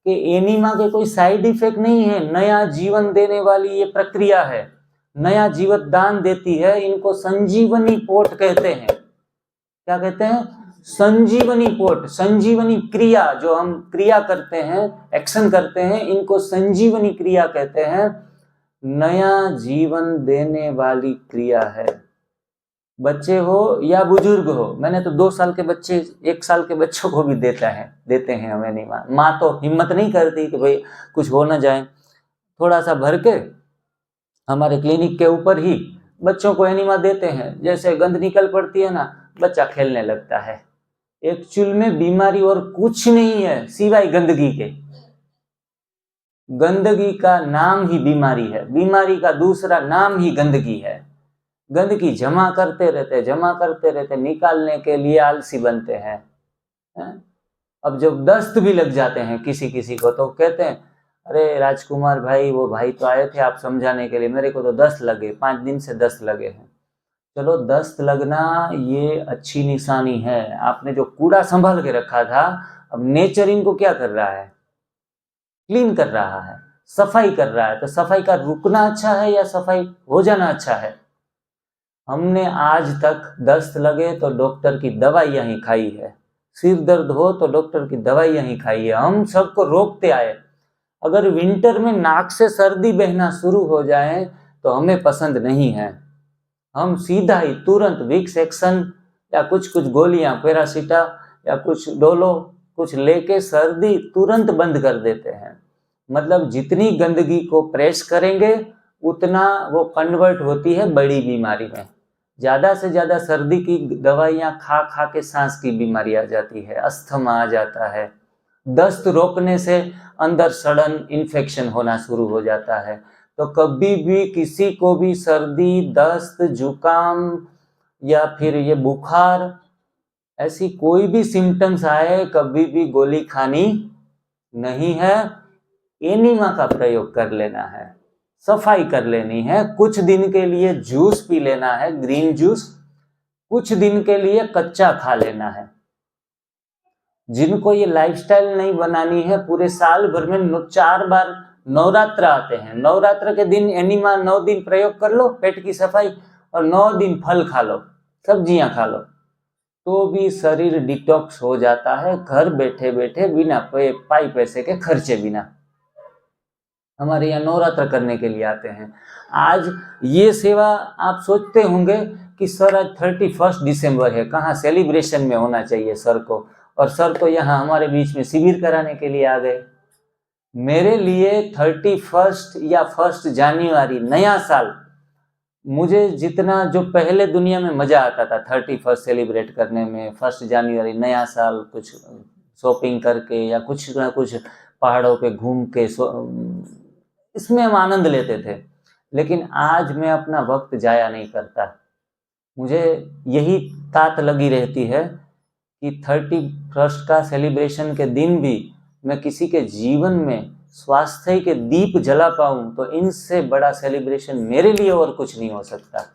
कि एनीमा के कोई साइड इफेक्ट नहीं है, नया जीवन देने वाली ये प्रक्रिया है, नया जीवन दान देती है। इनको संजीवनी पोट कहते हैं। क्या कहते हैं? संजीवनी पोट, संजीवनी क्रिया। जो हम क्रिया करते हैं, एक्शन करते हैं, इनको संजीवनी क्रिया कहते हैं। नया जीवन देने वाली क्रिया है। बच्चे हो या बुजुर्ग हो, मैंने तो 2 साल के बच्चे, 1 साल के बच्चों को भी देते हैं हमें नहीं। माँ तो हिम्मत नहीं करती कि भाई कुछ हो ना जाए, थोड़ा सा भर के हमारे क्लिनिक के ऊपर ही बच्चों को एनिमा देते हैं। जैसे गंद निकल पड़ती है ना, बच्चा खेलने लगता है। एक्चुअल में बीमारी और कुछ नहीं है सिवाय गंदगी के। गंदगी का नाम ही बीमारी है, बीमारी का दूसरा नाम ही गंदगी है। गंदगी जमा करते रहते निकालने के लिए आलसी बनते हैं। अब जब दस्त भी लग जाते हैं किसी को, तो कहते हैं अरे राजकुमार भाई, वो भाई तो आए थे आप समझाने के लिए, मेरे को तो दस्त लगे, 5 दिन से दस्त लगे हैं। चलो, दस्त लगना ये अच्छी निशानी है। आपने जो कूड़ा संभाल के रखा था, अब नेचर इनको क्या कर रहा है? क्लीन कर रहा है, सफाई कर रहा है। तो सफाई का रुकना अच्छा है या सफाई हो जाना अच्छा है? हमने आज तक दस्त लगे तो डॉक्टर की दवाइयां ही खाई है, सिर दर्द हो तो डॉक्टर की दवाइयां ही खाई है। हम सबको रोकते आए। अगर विंटर में नाक से सर्दी बहना शुरू हो जाए तो हमें पसंद नहीं है। हम सीधा ही तुरंत विक्स एक्शन या कुछ गोलियां, पैरासीटा या कुछ डोलो कुछ लेके सर्दी तुरंत बंद कर देते हैं। मतलब जितनी गंदगी को प्रेस करेंगे उतना वो कन्वर्ट होती है बड़ी बीमारी में। ज़्यादा से ज़्यादा सर्दी की दवाइयाँ खा खा के सांस की बीमारी आ जाती है, अस्थमा आ जाता है। दस्त रोकने से अंदर सडन इन्फेक्शन होना शुरू हो जाता है। तो कभी भी किसी को भी सर्दी, दस्त, जुकाम या फिर ये बुखार, ऐसी कोई भी सिम्टम्स आए, कभी भी गोली खानी नहीं है। एनिमा का प्रयोग कर लेना है, सफाई कर लेनी है। कुछ दिन के लिए जूस पी लेना है, ग्रीन जूस, कुछ दिन के लिए कच्चा खा लेना है। जिनको ये लाइफस्टाइल नहीं बनानी है, पूरे साल भर में 4 बार नवरात्र आते हैं, नवरात्र के दिन एनिमा 9 दिन प्रयोग कर लो, पेट की सफाई, और 9 दिन फल खा लो, सब्जियां खा लो, तो भी शरीर डिटॉक्स हो जाता है, घर बैठे बैठे, बिना पाई पैसे के खर्चे बिना। हमारे यहाँ नवरात्र करने के लिए आते हैं। आज ये सेवा आप सोचते होंगे कि सर आज 31 दिसंबर है, कहाँ सेलिब्रेशन में होना चाहिए सर को, और सर तो यहाँ हमारे बीच में शिविर कराने के लिए आ गए। मेरे लिए 31 या 1 जनवरी नया साल, मुझे जितना जो पहले दुनिया में मजा आता था 31 सेलिब्रेट करने में, 1 जनवरी नया साल, कुछ शॉपिंग करके या कुछ ना कुछ पहाड़ों पे घूम के इसमें हम आनंद लेते थे। लेकिन आज मैं अपना वक्त जाया नहीं करता। मुझे यही तात लगी रहती है कि 31 का सेलिब्रेशन के दिन भी मैं किसी के जीवन में स्वास्थ्य के दीप जला पाऊं, तो इनसे बड़ा सेलिब्रेशन मेरे लिए और कुछ नहीं हो सकता।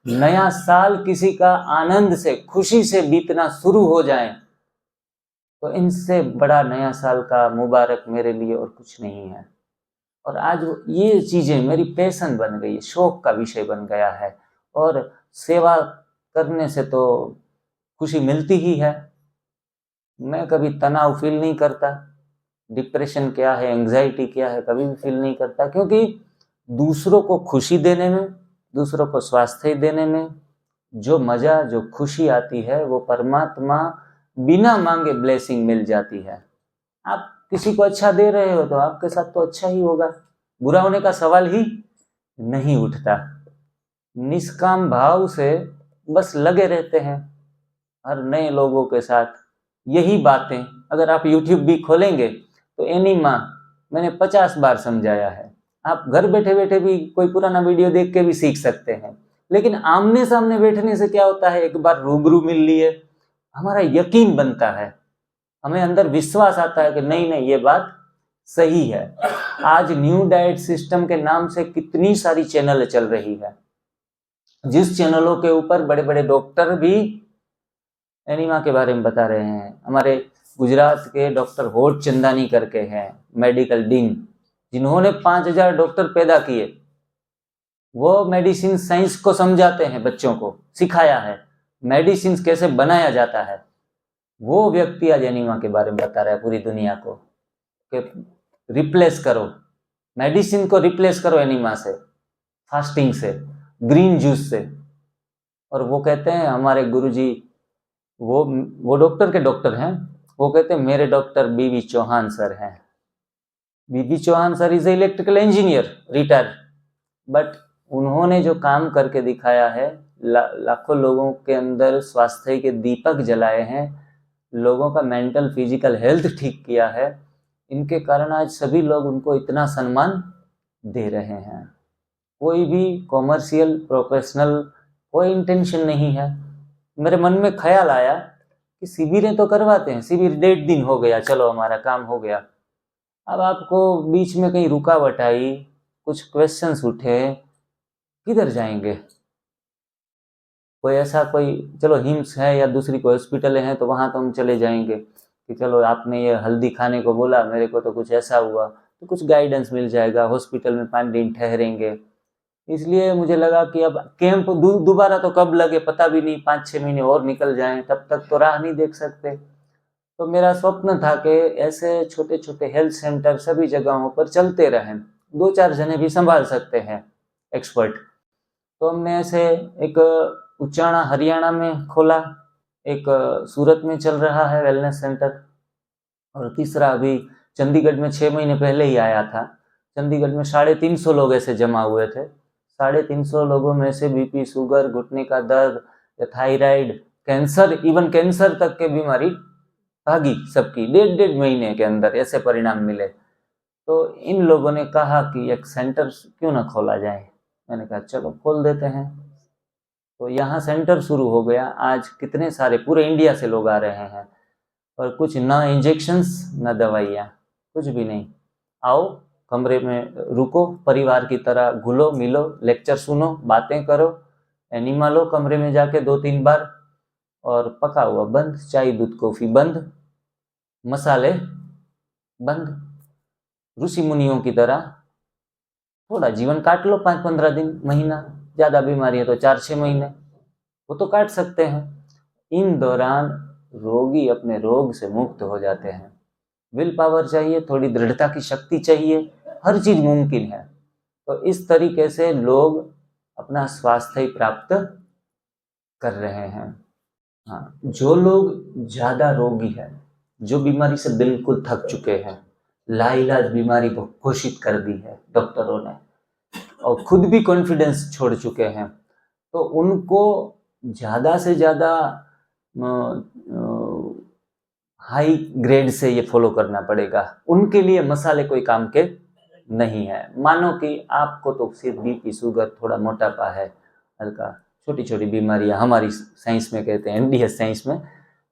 नया साल किसी का आनंद से, खुशी से बीतना शुरू हो जाए, तो इनसे बड़ा नया साल का मुबारक मेरे लिए और कुछ नहीं है। और आज ये चीज़ें मेरी पैशन बन गई है, शौक का विषय बन गया है। और सेवा करने से तो खुशी मिलती ही है। मैं कभी तनाव फील नहीं करता, डिप्रेशन क्या है, एंग्जाइटी क्या है, कभी भी फील नहीं करता, क्योंकि दूसरों को खुशी देने में, दूसरों को स्वास्थ्य देने में जो मजा, जो खुशी आती है, वो परमात्मा बिना मांगे ब्लेसिंग मिल जाती है। आप किसी को अच्छा दे रहे हो तो आपके साथ तो अच्छा ही होगा, बुरा होने का सवाल ही नहीं उठता। निष्काम भाव से बस लगे रहते हैं हर नए लोगों के साथ। यही बातें अगर आप YouTube भी खोलेंगे तो एनिमा मैंने 50 बार समझाया है। आप घर बैठे बैठे भी कोई पुराना वीडियो देख के भी सीख सकते हैं, लेकिन आमने सामने बैठने से क्या होता है, एक बार रूबरू मिल लिए, हमारा यकीन बनता है, हमें अंदर विश्वास आता है कि नहीं नहीं ये बात सही है। आज न्यू डाइट सिस्टम के नाम से कितनी सारी चैनल चल रही है, जिस चैनलों के ऊपर बड़े बड़े डॉक्टर भी एनिमा के बारे में बता रहे हैं। हमारे गुजरात के डॉक्टर होट चंदानी करके हैं, मेडिकल डीन, जिन्होंने 5000 डॉक्टर पैदा किए, वो मेडिसिन साइंस को समझाते हैं, बच्चों को सिखाया है मेडिसिन कैसे बनाया जाता है। वो व्यक्ति आज एनिमा के बारे में बता रहा है पूरी दुनिया को कि रिप्लेस करो, मेडिसिन को रिप्लेस करो एनिमा से, फास्टिंग से, ग्रीन जूस से। और वो कहते हैं हमारे गुरुजी, वो डॉक्टर के डॉक्टर हैं, वो कहते हैं मेरे डॉक्टर बीवी चौहान सर हैं। B V Chauhan sir is electrical engineer retire, but उन्होंने जो काम करके दिखाया है, लाखों लोगों के अंदर स्वास्थ्य के दीपक जलाए हैं, लोगों का मेंटल फिजिकल हेल्थ ठीक किया है, इनके कारण आज सभी लोग उनको इतना सम्मान दे रहे हैं। कोई भी कॉमर्शियल प्रोफेशनल कोई इंटेंशन नहीं है। मेरे मन में ख्याल आया कि शिविरें तो करवाते हैं, शिविर 1.5 दिन हो गया, चलो हमारा काम हो गया। अब आपको बीच में कहीं रुकावट आई, कुछ क्वेश्चंस उठे, किधर जाएंगे? कोई ऐसा कोई चलो हिम्स है या दूसरी कोई हॉस्पिटल है तो वहाँ तो हम चले जाएंगे कि चलो आपने ये हल्दी खाने को बोला, मेरे को तो कुछ ऐसा हुआ, तो कुछ गाइडेंस मिल जाएगा, हॉस्पिटल में 5 दिन ठहरेंगे। इसलिए मुझे लगा कि अब कैंप दोबारा तो कब लगे पता भी नहीं, 5-6 महीने और निकल जाएं, तब तक तो राह नहीं देख सकते। तो मेरा स्वप्न था कि ऐसे छोटे छोटे हेल्थ सेंटर सभी जगहों पर चलते रहें, 2-4 जने भी संभाल सकते हैं एक्सपर्ट। तो हमने ऐसे एक उचाना हरियाणा में खोला, एक सूरत में चल रहा है वेलनेस सेंटर, और तीसरा अभी चंडीगढ़ में 6 महीने पहले ही आया था। चंडीगढ़ में 350 लोग ऐसे जमा हुए थे। 350 लोगों में से बीपी, शुगर, घुटने का दर्द, थायराइड, कैंसर, इवन कैंसर तक के बीमारी भागी सबकी 1.5 महीने के अंदर, ऐसे परिणाम मिले। तो इन लोगों ने कहा कि एक सेंटर क्यों ना खोला जाए। मैंने कहा चलो खोल देते हैं। तो यहाँ सेंटर शुरू हो गया। आज कितने सारे पूरे इंडिया से लोग आ रहे हैं, और कुछ ना इंजेक्शंस ना दवाइयाँ, कुछ भी नहीं। आओ कमरे में रुको, परिवार की तरह घुलो मिलो, लेक्चर सुनो, बातें करो, एनिमा लो कमरे में जाके 2-3 बार, और पका हुआ बंद, चाय दूध कॉफी बंद, मसाले बंद, ऋषि मुनियों की तरह थोड़ा जीवन काट लो, 5-15 दिन, महीना, ज़्यादा बीमारी है तो 4-6 महीने, वो तो काट सकते हैं। इन दौरान रोगी अपने रोग से मुक्त हो जाते हैं। विल पावर चाहिए, थोड़ी दृढ़ता की शक्ति चाहिए, हर चीज मुमकिन है। तो इस तरीके से लोग अपना स्वास्थ्य प्राप्त कर रहे हैं। हाँ, जो लोग ज्यादा रोगी हैं, जो बीमारी से बिल्कुल थक चुके हैं, लाइलाज बीमारी को घोषित कर दी है डॉक्टरों ने, और खुद भी कॉन्फिडेंस छोड़ चुके हैं, तो उनको ज्यादा से ज्यादा हाई ग्रेड से ये फॉलो करना पड़ेगा। उनके लिए मसाले कोई काम के नहीं है। मानो कि आपको तो सिर्फ बीपी, शुगर, थोड़ा मोटापा है, हल्का छोटी छोटी बीमारियां, हमारी साइंस में कहते हैं, एनडीएस साइंस में,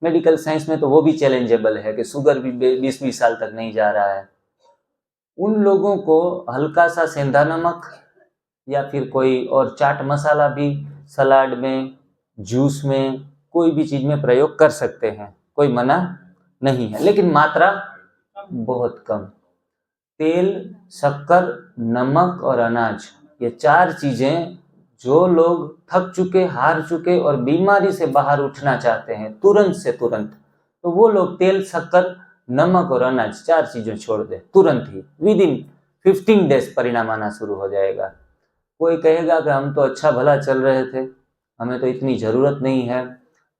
मेडिकल साइंस में तो वो भी चैलेंजेबल है कि शुगर भी 20-20 साल तक नहीं जा रहा है। उन लोगों को हल्का सा सेंधा नमक या फिर कोई और चाट मसाला भी सलाद में, जूस में, कोई भी चीज में प्रयोग कर सकते हैं, कोई मना नहीं है, लेकिन मात्रा बहुत कम। तेल, शक्कर, नमक और अनाज, ये 4 चीजें जो लोग थक चुके, हार चुके और बीमारी से बाहर उठना चाहते हैं तुरंत से तुरंत, तो वो लोग तेल, शक्कर, नमक और अनाज 4 चीजें छोड़ दे तुरंत ही, विद इन 15 डेज परिणाम आना शुरू हो जाएगा। कोई कहेगा कि हम तो अच्छा भला चल रहे थे, हमें तो इतनी जरूरत नहीं है,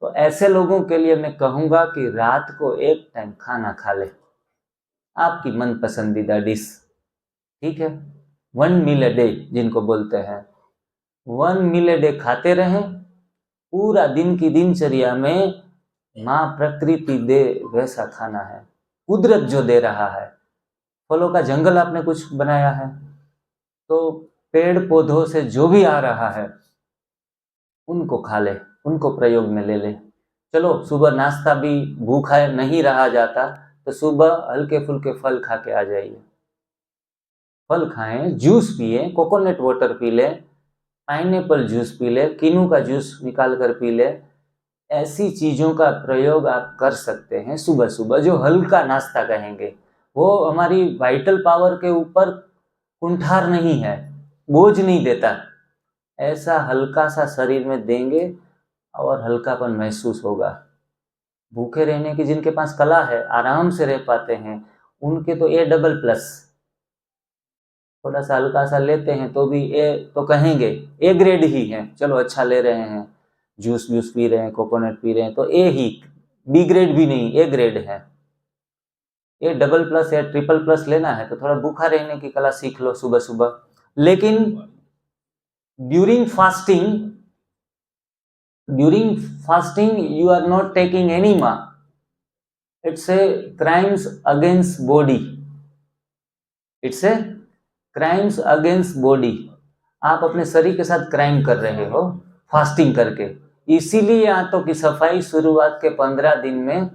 तो ऐसे लोगों के लिए मैं कहूंगा कि रात को एक टाइम खाना खा ले, आपकी मन पसंदीदा डिश, ठीक है। 1 मील अ डे जिनको बोलते हैं, 1 मील अ डे खाते रहें। पूरा दिन की दिनचर्या में माँ प्रकृति दे वैसा खाना है, कुदरत जो दे रहा है। फलों का जंगल आपने कुछ बनाया है, तो पेड़ पौधों से जो भी आ रहा है उनको खा ले, उनको प्रयोग में ले ले। चलो सुबह नाश्ता भी भूखा नहीं रहा जाता, तो सुबह हल्के फुल्के फल खा के आ जाइए। फल खाएं, जूस पिए, कोकोनट वाटर पी ले, पाइनएप्पल जूस पी ले, किनू का जूस निकाल कर पी ले। ऐसी चीजों का प्रयोग आप कर सकते हैं सुबह सुबह, जो हल्का नाश्ता कहेंगे। वो हमारी वाइटल पावर के ऊपर कुंठार नहीं है, बोझ नहीं देता। ऐसा हल्का सा शरीर में देंगे और हल्कापन महसूस होगा। भूखे रहने की जिनके पास कला है, आराम से रह पाते हैं, उनके तो A++। थोड़ा सा हल्का सा लेते हैं तो भी ए तो कहेंगे A ग्रेड ही है, चलो अच्छा ले रहे हैं, जूस व्यूस पी रहे हैं, कोकोनट पी रहे हैं, तो A ही, B ग्रेड भी नहीं, A ग्रेड है। A++ या ट्रिपल+ लेना है तो थोड़ा भूखा रहने की कला सीख लो सुबह सुबह। लेकिन during fasting you are not taking enema, it's a crimes against body, it's a crimes against body। आप अपने शरीर के साथ क्राइम कर रहे हो फास्टिंग करके। इसीलिए आंतों की सफाई शुरुआत के 15 दिन में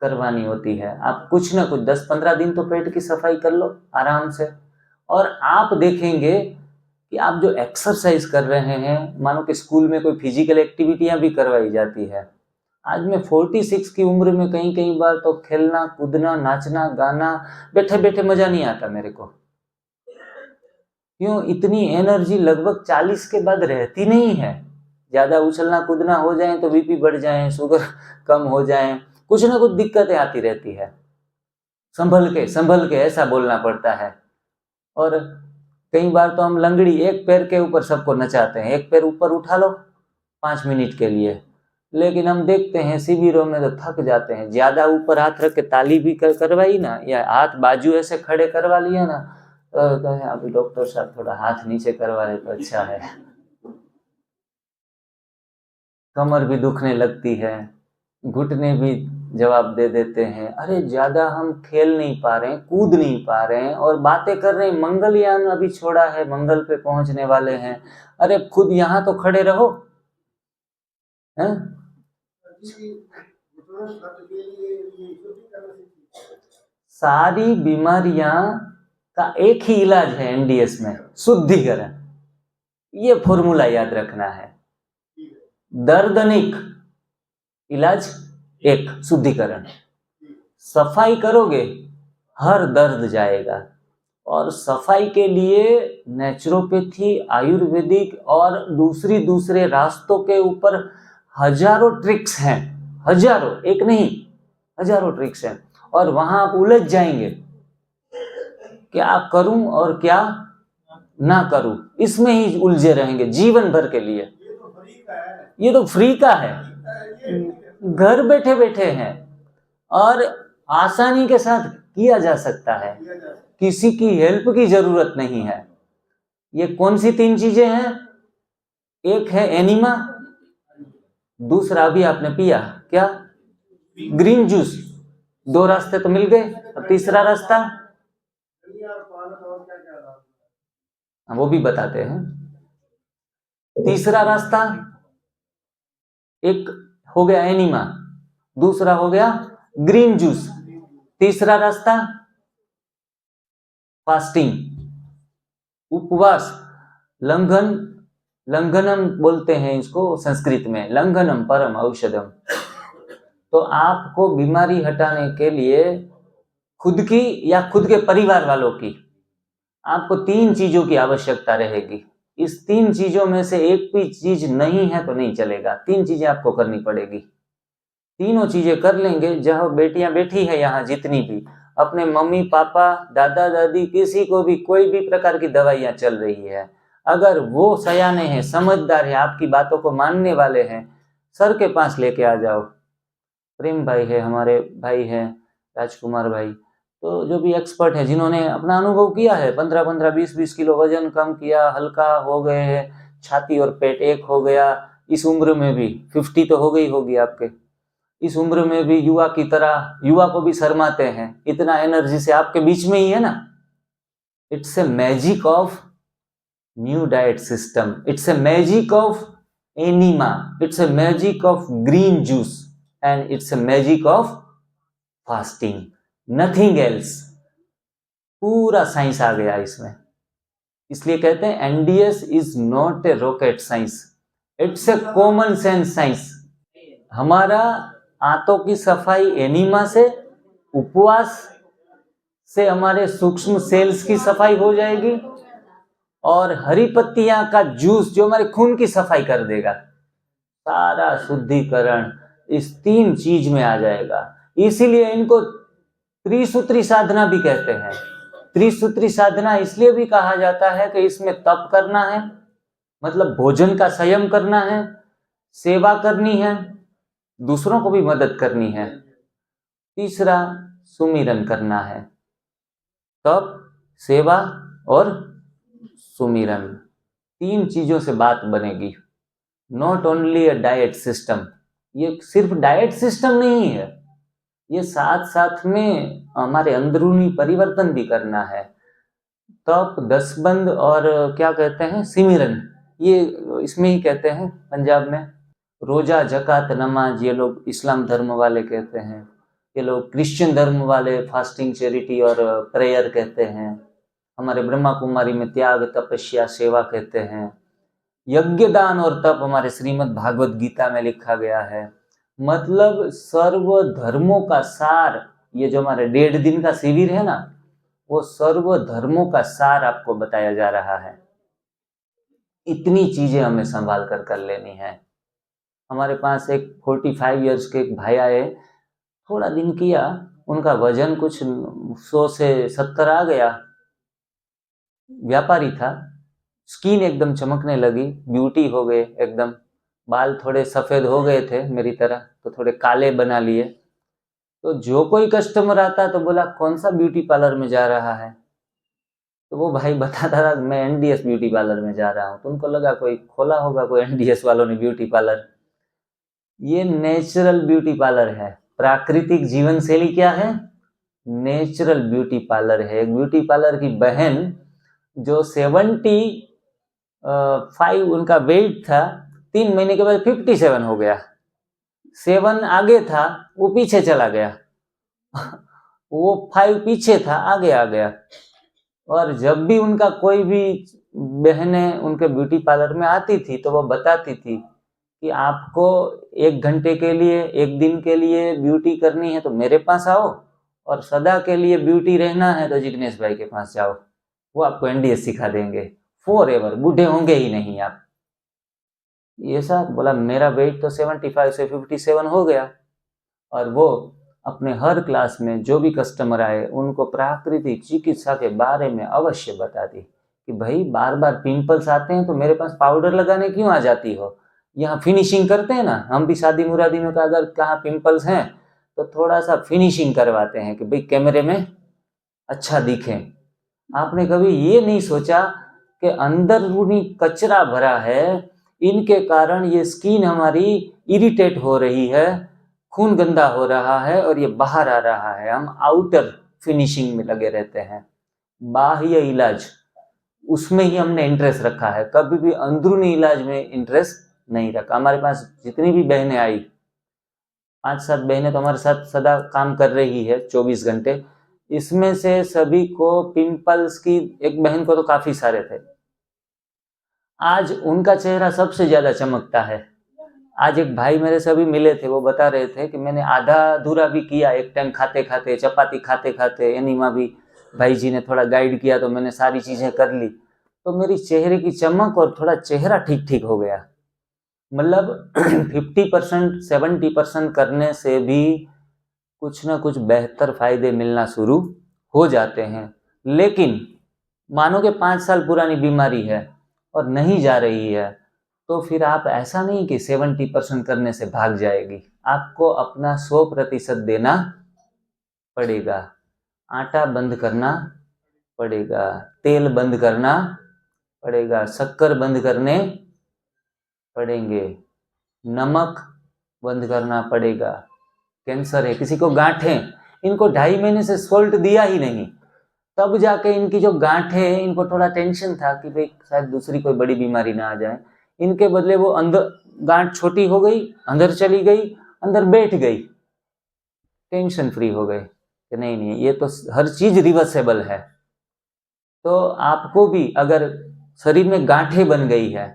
करवानी होती है। आप कुछ ना कुछ 10-15 दिन तो पेट की सफाई कर लो आराम से, और आप देखेंगे कि आप जो एक्सरसाइज कर रहे हैं, मानो कि स्कूल में कोई फिजिकल एक्टिविटियां भी करवाई जाती है। आज मैं 46 की उम्र में कई बार तो खेलना कूदना नाचना गाना, बैठे बैठे मजा नहीं आता मेरे को। क्यों? इतनी एनर्जी लगभग 40 के बाद रहती नहीं है। ज्यादा उछलना कूदना हो जाए तो बीपी बढ़ जाए, शुगर कम हो जाए, कुछ ना कुछ दिक्कतें आती रहती है। संभल के ऐसा बोलना पड़ता है। और कई बार तो हम लंगड़ी, एक पैर के ऊपर सबको नचाते हैं, एक पैर ऊपर उठा लो 5 मिनट के लिए। लेकिन हम देखते हैं शिविरों में तो थक जाते हैं, ज्यादा ऊपर हाथ रख के ताली भी करवाई ना, या हाथ बाजू ऐसे खड़े करवा लिया ना, तो अभी डॉक्टर साहब थोड़ा हाथ नीचे करवा रहे तो अच्छा है। कमर भी दुखने लगती है, घुटने भी जवाब दे देते हैं। अरे ज्यादा हम खेल नहीं पा रहे हैं, कूद नहीं पा रहे हैं, और बातें कर रहे हैं, मंगलयान अभी छोड़ा है, मंगल पे पहुंचने वाले हैं। अरे खुद यहाँ तो खड़े रहो, हैं? सारी बीमारियां का एक ही इलाज है एनडीएस में, शुद्धिकरण। ये फॉर्मूला याद रखना है। दर्द अनेक, इलाज एक, शुद्धिकरण। सफाई करोगे हर दर्द जाएगा। और सफाई के लिए नेचुरोपैथी, आयुर्वेदिक और दूसरे रास्तों के ऊपर हजारों ट्रिक्स हैं, हजारों, एक नहीं हजारों ट्रिक्स हैं। और वहां आप उलझ जाएंगे, क्या करूं और क्या ना करूं, इसमें ही उलझे रहेंगे जीवन भर के लिए। ये तो फ्री का है, घर बैठे बैठे हैं और आसानी के साथ किया जा सकता है, किसी की हेल्प की जरूरत नहीं है। ये कौन सी 3 चीजें हैं? एक है एनिमा, दूसरा अभी आपने पिया क्या, ग्रीन जूस। 2 रास्ते तो मिल गए, अब तीसरा रास्ता वो भी बताते हैं। तीसरा रास्ता, एक हो गया एनिमा, दूसरा हो गया ग्रीन जूस, तीसरा रास्ता फास्टिंग, उपवास, लंघनम बोलते हैं इसको संस्कृत में, लंघनम परम औषधम। तो आपको बीमारी हटाने के लिए खुद की या खुद के परिवार वालों की आपको 3 चीजों की आवश्यकता रहेगी। इस 3 चीजों में से एक भी चीज नहीं है तो नहीं चलेगा, 3 चीजें आपको करनी पड़ेगी। तीनों चीजें कर लेंगे, जहाँ बेटियां बैठी है यहाँ जितनी भी, अपने मम्मी पापा दादा दादी किसी को भी कोई भी प्रकार की दवाइयाँ चल रही है, अगर वो सयाने हैं, समझदार है, आपकी बातों को मानने वाले हैं, सर के पास लेके आ जाओ। प्रेम भाई है, हमारे भाई हैं राजकुमार भाई, तो जो भी एक्सपर्ट है, जिन्होंने अपना अनुभव किया है, 15-15 20-20 किलो वजन कम किया, हल्का हो गए हैं, छाती और पेट एक हो गया, इस उम्र में भी 50 तो हो गई होगी आपके, इस उम्र में भी युवा की तरह, युवा को भी शर्माते हैं, इतना एनर्जी से आपके बीच में ही है ना। It's a magic of new diet system, it's a magic of enema, it's a magic of green juice, and it's a magic of fasting, nothing else. पूरा साइंस आ गया इसमें। इसलिए कहते हैं NDS is not a rocket science, it's a common sense science. हमारा आंतों की सफाई एनीमा से, उपवास से हमारे सूक्ष्म सेल्स की सफाई हो जाएगी, और हरी पत्तियां का जूस जो हमारे खून की सफाई कर देगा। सारा शुद्धिकरण इस 3 चीज में आ जाएगा। इसीलिए इनको त्रिसूत्री साधना भी कहते हैं। त्रिसूत्री साधना इसलिए भी कहा जाता है कि इसमें तप करना है, मतलब भोजन का संयम करना है, सेवा करनी है, दूसरों को भी मदद करनी है, तीसरा सुमिरन करना है। तप, सेवा और सुमिरन, 3 चीजों से बात बनेगी। Not only a diet system, ये सिर्फ डाइट सिस्टम नहीं है, ये साथ साथ में हमारे अंदरूनी परिवर्तन भी करना है। तप, दसबंद और क्या कहते हैं, सिमिरन, ये इसमें ही कहते हैं पंजाब में। रोजा, जकात, नमाज ये लोग इस्लाम धर्म वाले कहते हैं, ये लोग क्रिश्चियन धर्म वाले फास्टिंग, चैरिटी और प्रेयर कहते हैं। हमारे ब्रह्मा कुमारी में त्याग, तपस्या, सेवा कहते हैं। यज्ञ, दान और तप हमारे श्रीमद् भागवत गीता में लिखा गया है। मतलब सर्व धर्मों का सार, ये जो हमारे 1.5 दिन का शिविर है ना, वो सर्व धर्मों का सार आपको बताया जा रहा है। इतनी चीजें हमें संभाल कर लेनी है। हमारे पास एक 45 इयर्स के एक भाई आए, थोड़ा दिन किया, उनका वजन कुछ 100 से 70 आ गया। व्यापारी था, स्किन एकदम चमकने लगी, ब्यूटी हो गए एकदम, बाल थोड़े सफेद हो गए थे मेरी तरह, तो थोड़े काले बना लिए। तो जो कोई कस्टमर आता तो बोला कौन सा ब्यूटी पार्लर में जा रहा है, तो वो भाई बताता था मैं एनडीएस ब्यूटी पार्लर में जा रहा हूँ। तो उनको लगा कोई खोला होगा कोई एनडीएस वालों ने ब्यूटी पार्लर। ये नेचुरल ब्यूटी पार्लर है, प्राकृतिक जीवन शैली क्या है, नेचुरल ब्यूटी पार्लर है। एक ब्यूटी पार्लर की बहन जो 75 उनका वेट था, 3 महीने के बाद 57 हो गया। 7 आगे था, वो पीछे चला गया वो 5 पीछे था, आगे आ गया। और जब भी उनका कोई भी बहनें उनके ब्यूटी पार्लर में आती थी तो वो बताती थी कि आपको 1 घंटे के लिए, 1 दिन के लिए ब्यूटी करनी है तो मेरे पास आओ, और सदा के लिए ब्यूटी रहना है तो जिग्नेश भाई के पास जाओ, वो आपको एनडीएस सिखा देंगे, फॉरएवर, बूढ़े होंगे ही नहीं आप। ये सब बोला। मेरा वेट तो 75 से 57 हो गया, और वो अपने हर क्लास में जो भी कस्टमर आए उनको प्राकृतिक चिकित्सा के बारे में अवश्य बताती कि भाई बार बार पिंपल्स आते हैं तो मेरे पास पाउडर लगाने क्यों आ जाती हो, यहाँ फिनिशिंग करते हैं ना, हम भी शादी मुरादी में अगर कहाँ पिंपल्स हैं तो थोड़ा सा फिनिशिंग करवाते हैं कि भाई कैमरे में अच्छा दिखे। आपने कभी ये नहीं सोचा कि अंदरूनी कचरा भरा है, इनके कारण ये स्किन हमारी इरिटेट हो रही है, खून गंदा हो रहा है और ये बाहर आ रहा है। हम आउटर फिनिशिंग में लगे रहते हैं, बाह्य इलाज उसमें ही हमने इंटरेस्ट रखा है, कभी भी अंदरूनी इलाज में इंटरेस्ट नहीं रखा। हमारे पास जितनी भी बहनें आई, 5-7 बहनें तो हमारे साथ सदा काम कर रही है 24 घंटे, इसमें से सभी को पिंपल्स की, एक बहन को तो काफी सारे थे, आज उनका चेहरा सबसे ज्यादा चमकता है। आज एक भाई मेरे से अभी मिले थे, वो बता रहे थे कि मैंने आधा अधूरा भी किया, एक टाइम खाते खाते, चपाती खाते खाते, एनीमा भी भाई जी ने थोड़ा गाइड किया तो मैंने सारी चीजें कर ली, तो मेरी चेहरे की चमक और थोड़ा चेहरा ठीक ठीक हो गया। मतलब 50% 70% करने से भी कुछ ना कुछ बेहतर फायदे मिलना शुरू हो जाते हैं। लेकिन मानो कि 5 साल पुरानी बीमारी है और नहीं जा रही है, तो फिर आप ऐसा नहीं कि 70% करने से भाग जाएगी, आपको अपना 100% देना पड़ेगा। आटा बंद करना पड़ेगा, तेल बंद करना पड़ेगा, शक्कर बंद करने पड़ेंगे, नमक बंद करना पड़ेगा। कैंसर है, किसी को गांठें, इनको 2.5 महीने से सोल्ट दिया ही नहीं, तब जाके इनकी जो गांठें हैं, इनको थोड़ा टेंशन था कि भाई शायद दूसरी कोई बड़ी बीमारी ना आ जाए। इनके बदले वो अंदर गांठ छोटी हो गई, अंदर चली गई, अंदर बैठ गई, टेंशन फ्री हो गए कि नहीं नहीं ये तो हर चीज रिवर्सेबल है। तो आपको भी अगर शरीर में गांठें बन गई है,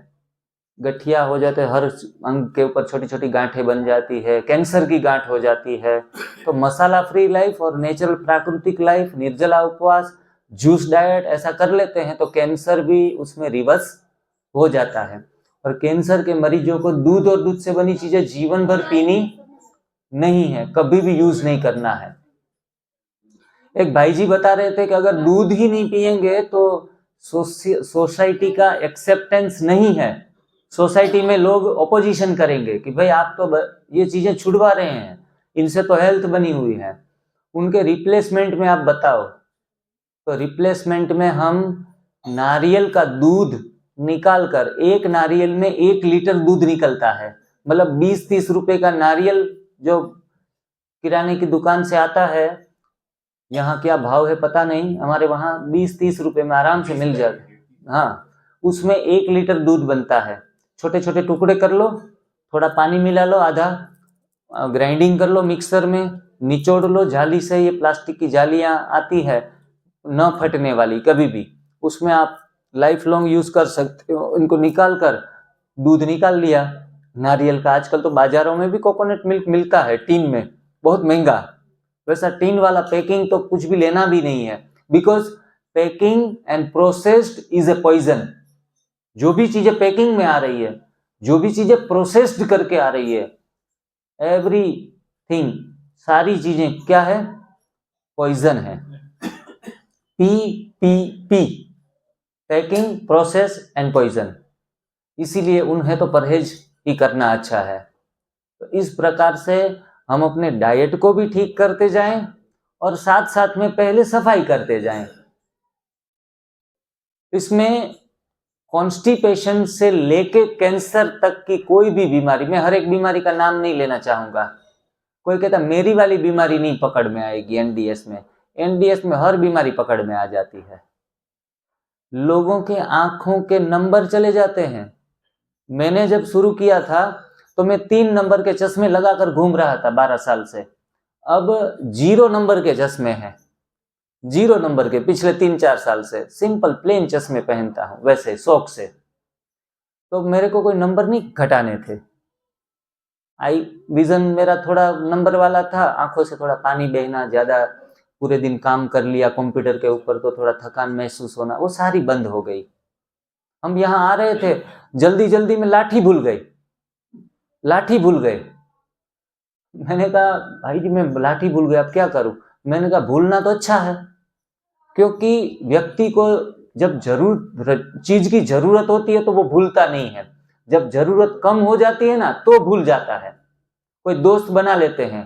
गठिया हो जाते, हर अंग के ऊपर छोटी छोटी गांठें बन जाती है, कैंसर की गांठ हो जाती है, तो मसाला फ्री लाइफ और नेचुरल प्राकृतिक लाइफ, निर्जला उपवास, जूस डाइट ऐसा कर लेते हैं तो कैंसर भी उसमें रिवर्स हो जाता है। और कैंसर के मरीजों को दूध और दूध से बनी चीजें जीवन भर पीनी नहीं है, कभी भी यूज नहीं करना है। एक भाई जी बता रहे थे कि अगर दूध ही नहीं पिएंगे तो सोसाइटी का एक्सेप्टेंस नहीं है, सोसाइटी में लोग ऑपोजिशन करेंगे कि भाई आप तो ये चीजें छुड़वा रहे हैं, इनसे तो हेल्थ बनी हुई है। उनके रिप्लेसमेंट में आप बताओ, तो रिप्लेसमेंट में हम नारियल का दूध निकाल कर, एक नारियल में 1 लीटर दूध निकलता है, मतलब 20-30 रुपए का नारियल जो किराने की दुकान से आता है, यहाँ क्या भाव है पता नहीं, हमारे वहां 20-30 रुपए में आराम से मिल जाता है। हाँ, उसमें 1 लीटर दूध बनता है। छोटे छोटे टुकड़े कर लो, थोड़ा पानी मिला लो, आधा ग्राइंडिंग कर लो मिक्सर में, निचोड़ लो जाली से, ये प्लास्टिक की जालियां आती है न फटने वाली कभी भी, उसमें आप लाइफ लॉन्ग यूज कर सकते हो। इनको निकाल कर दूध निकाल लिया नारियल का। आजकल तो बाजारों में भी कोकोनट मिल्क मिलता है टीन में, बहुत महंगा, वैसा टीन वाला पैकिंग तो कुछ भी लेना भी नहीं है, because packing and processed is a poison. जो भी चीजें पैकिंग में आ रही है, जो भी चीजें प्रोसेस्ड करके आ रही है, एवरीथिंग, सारी चीजें क्या है, पॉइजन है। PPP, packing, process and poison, इसीलिए उन्हें तो परहेज ही करना अच्छा है। तो इस प्रकार से हम अपने डाइट को भी ठीक करते जाएं और साथ साथ में पहले सफाई करते जाएं। इसमें कॉन्स्टिपेशन से लेके कैंसर तक की कोई भी बीमारी, मैं हर एक बीमारी का नाम नहीं लेना चाहूंगा। कोई कहता मेरी वाली बीमारी नहीं पकड़ में आएगी एनडीएस में, एनडीएस में हर बीमारी पकड़ में आ जाती है। लोगों के आंखों के नंबर चले जाते हैं। मैंने जब शुरू किया था तो मैं 3 नंबर के चश्मे लगाकर घूम रहा था 12 साल से, अब 0 नंबर के चश्मे हैं, 0 नंबर के, पिछले 3-4 साल से सिंपल प्लेन चश्मे पहनता हूं, वैसे शौक से। तो मेरे को कोई नंबर नहीं घटाने थे। आई विजन मेरा थोड़ा नंबर वाला था, आंखों से थोड़ा पानी बहना, ज्यादा पूरे दिन काम कर लिया कंप्यूटर के ऊपर तो थोड़ा थकान महसूस होना, वो सारी बंद हो गई। हम यहाँ आ रहे थे, जल्दी जल्दी में लाठी भूल गए, लाठी भूल गए। मैंने कहा भाई जी मैं लाठी भूल गया, अब क्या करूं? मैंने कहा भूलना तो अच्छा है, क्योंकि व्यक्ति को जब चीज की जरूरत होती है तो वो भूलता नहीं है, जब जरूरत कम हो जाती है ना तो भूल जाता है। कोई दोस्त बना लेते हैं,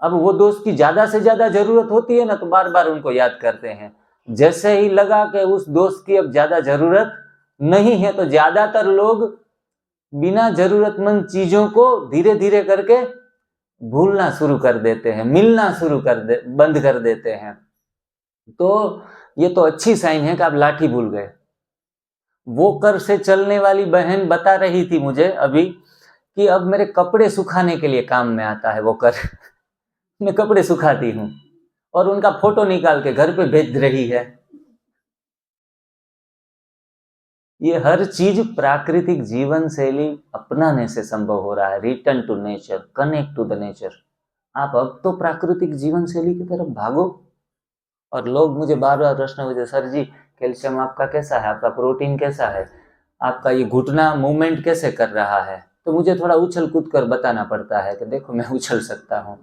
अब वो दोस्त की ज्यादा से ज्यादा जरूरत होती है ना तो बार बार उनको याद करते हैं। जैसे ही लगा कि उस दोस्त की अब ज्यादा जरूरत नहीं है तो ज्यादातर लोग बिना जरूरतमंद चीजों को धीरे धीरे करके भूलना शुरू कर देते हैं, मिलना बंद कर देते हैं। तो ये तो अच्छी साइन है कि आप लाठी भूल गए। वोकर से चलने वाली बहन बता रही थी मुझे अभी कि अब मेरे कपड़े सुखाने के लिए काम में आता है वोकर। मैं कपड़े सुखाती हूँ और उनका फोटो निकाल के घर पे भेज रही है। ये हर चीज प्राकृतिक जीवन शैली अपनाने से संभव हो रहा है। Return to nature, connect to the nature. आप अब तो प्राकृतिक जीवन शैली की तरफ भागो। और लोग मुझे बार बार प्रश्न पूछते, सर जी कैल्शियम आपका कैसा है, आपका प्रोटीन कैसा है, आपका ये घुटना मूवमेंट कैसे कर रहा है, तो मुझे थोड़ा उछल कूद कर बताना पड़ता है कि देखो मैं उछल सकता हूँ।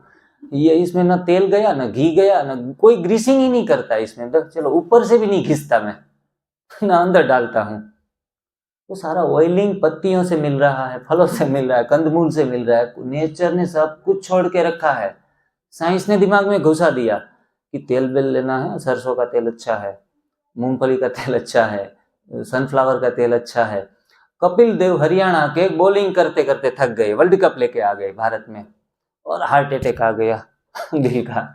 ये इसमें ना तेल गया, ना घी गया, ना कोई ग्रीसिंग ही नहीं करता इसमें, तो चलो ऊपर से भी नहीं घिसता मैं ना अंदर डालता हूँ। तो सारा ऑयलिंग पत्तियों से मिल रहा है, फलों से मिल रहा है, कंदमूल से मिल रहा है, नेचर ने सब कुछ छोड़ के रखा है। साइंस ने दिमाग में घुसा दिया कि तेल बेल लेना है, सरसों का तेल अच्छा है, मूंगफली का तेल अच्छा है, सनफ्लावर का तेल अच्छा है। कपिल देव हरियाणा के बॉलिंग करते करते थक गए, वर्ल्ड कप लेके आ गए भारत में, और हार्ट अटैक आ गया दिल का।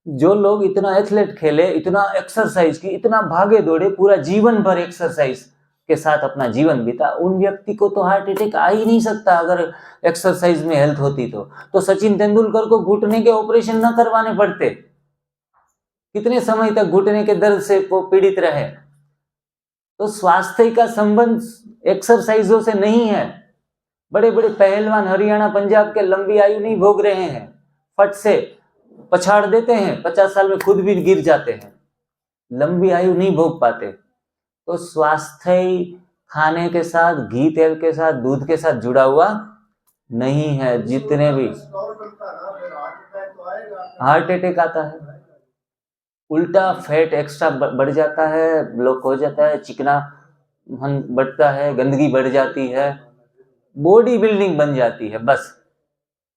जो लोग इतना एथलेट खेले, इतना एक्सरसाइज की, इतना भागे दौड़े, पूरा जीवन भर एक्सरसाइज के साथ अपना जीवन बीता, उन व्यक्ति को तो हार्ट अटैक आ ही नहीं सकता अगर एक्सरसाइज में हेल्थ होती तो सचिन तेंदुलकर को घुटने के ऑपरेशन न करवाने पड़ते। कितने समय तक घुटने के दर्द से वो पीड़ित रहे। तो स्वास्थ्य का संबंध एक्सरसाइजों से नहीं है। बड़े बड़े पहलवान हरियाणा पंजाब के लंबी आयु नहीं भोग रहे हैं, फट से पछाड़ देते हैं, 50 साल में खुद भी गिर जाते हैं, लंबी आयु नहीं भोग पाते। तो स्वास्थ्य खाने के साथ, घी तेल के साथ, दूध के साथ जुड़ा हुआ नहीं है। जितने भी हार्ट अटैक आता है, उल्टा फैट एक्स्ट्रा बढ़ जाता है, ब्लॉक हो जाता है, चिकना बढ़ता है, गंदगी बढ़ जाती है, बॉडी बिल्डिंग बन जाती है। बस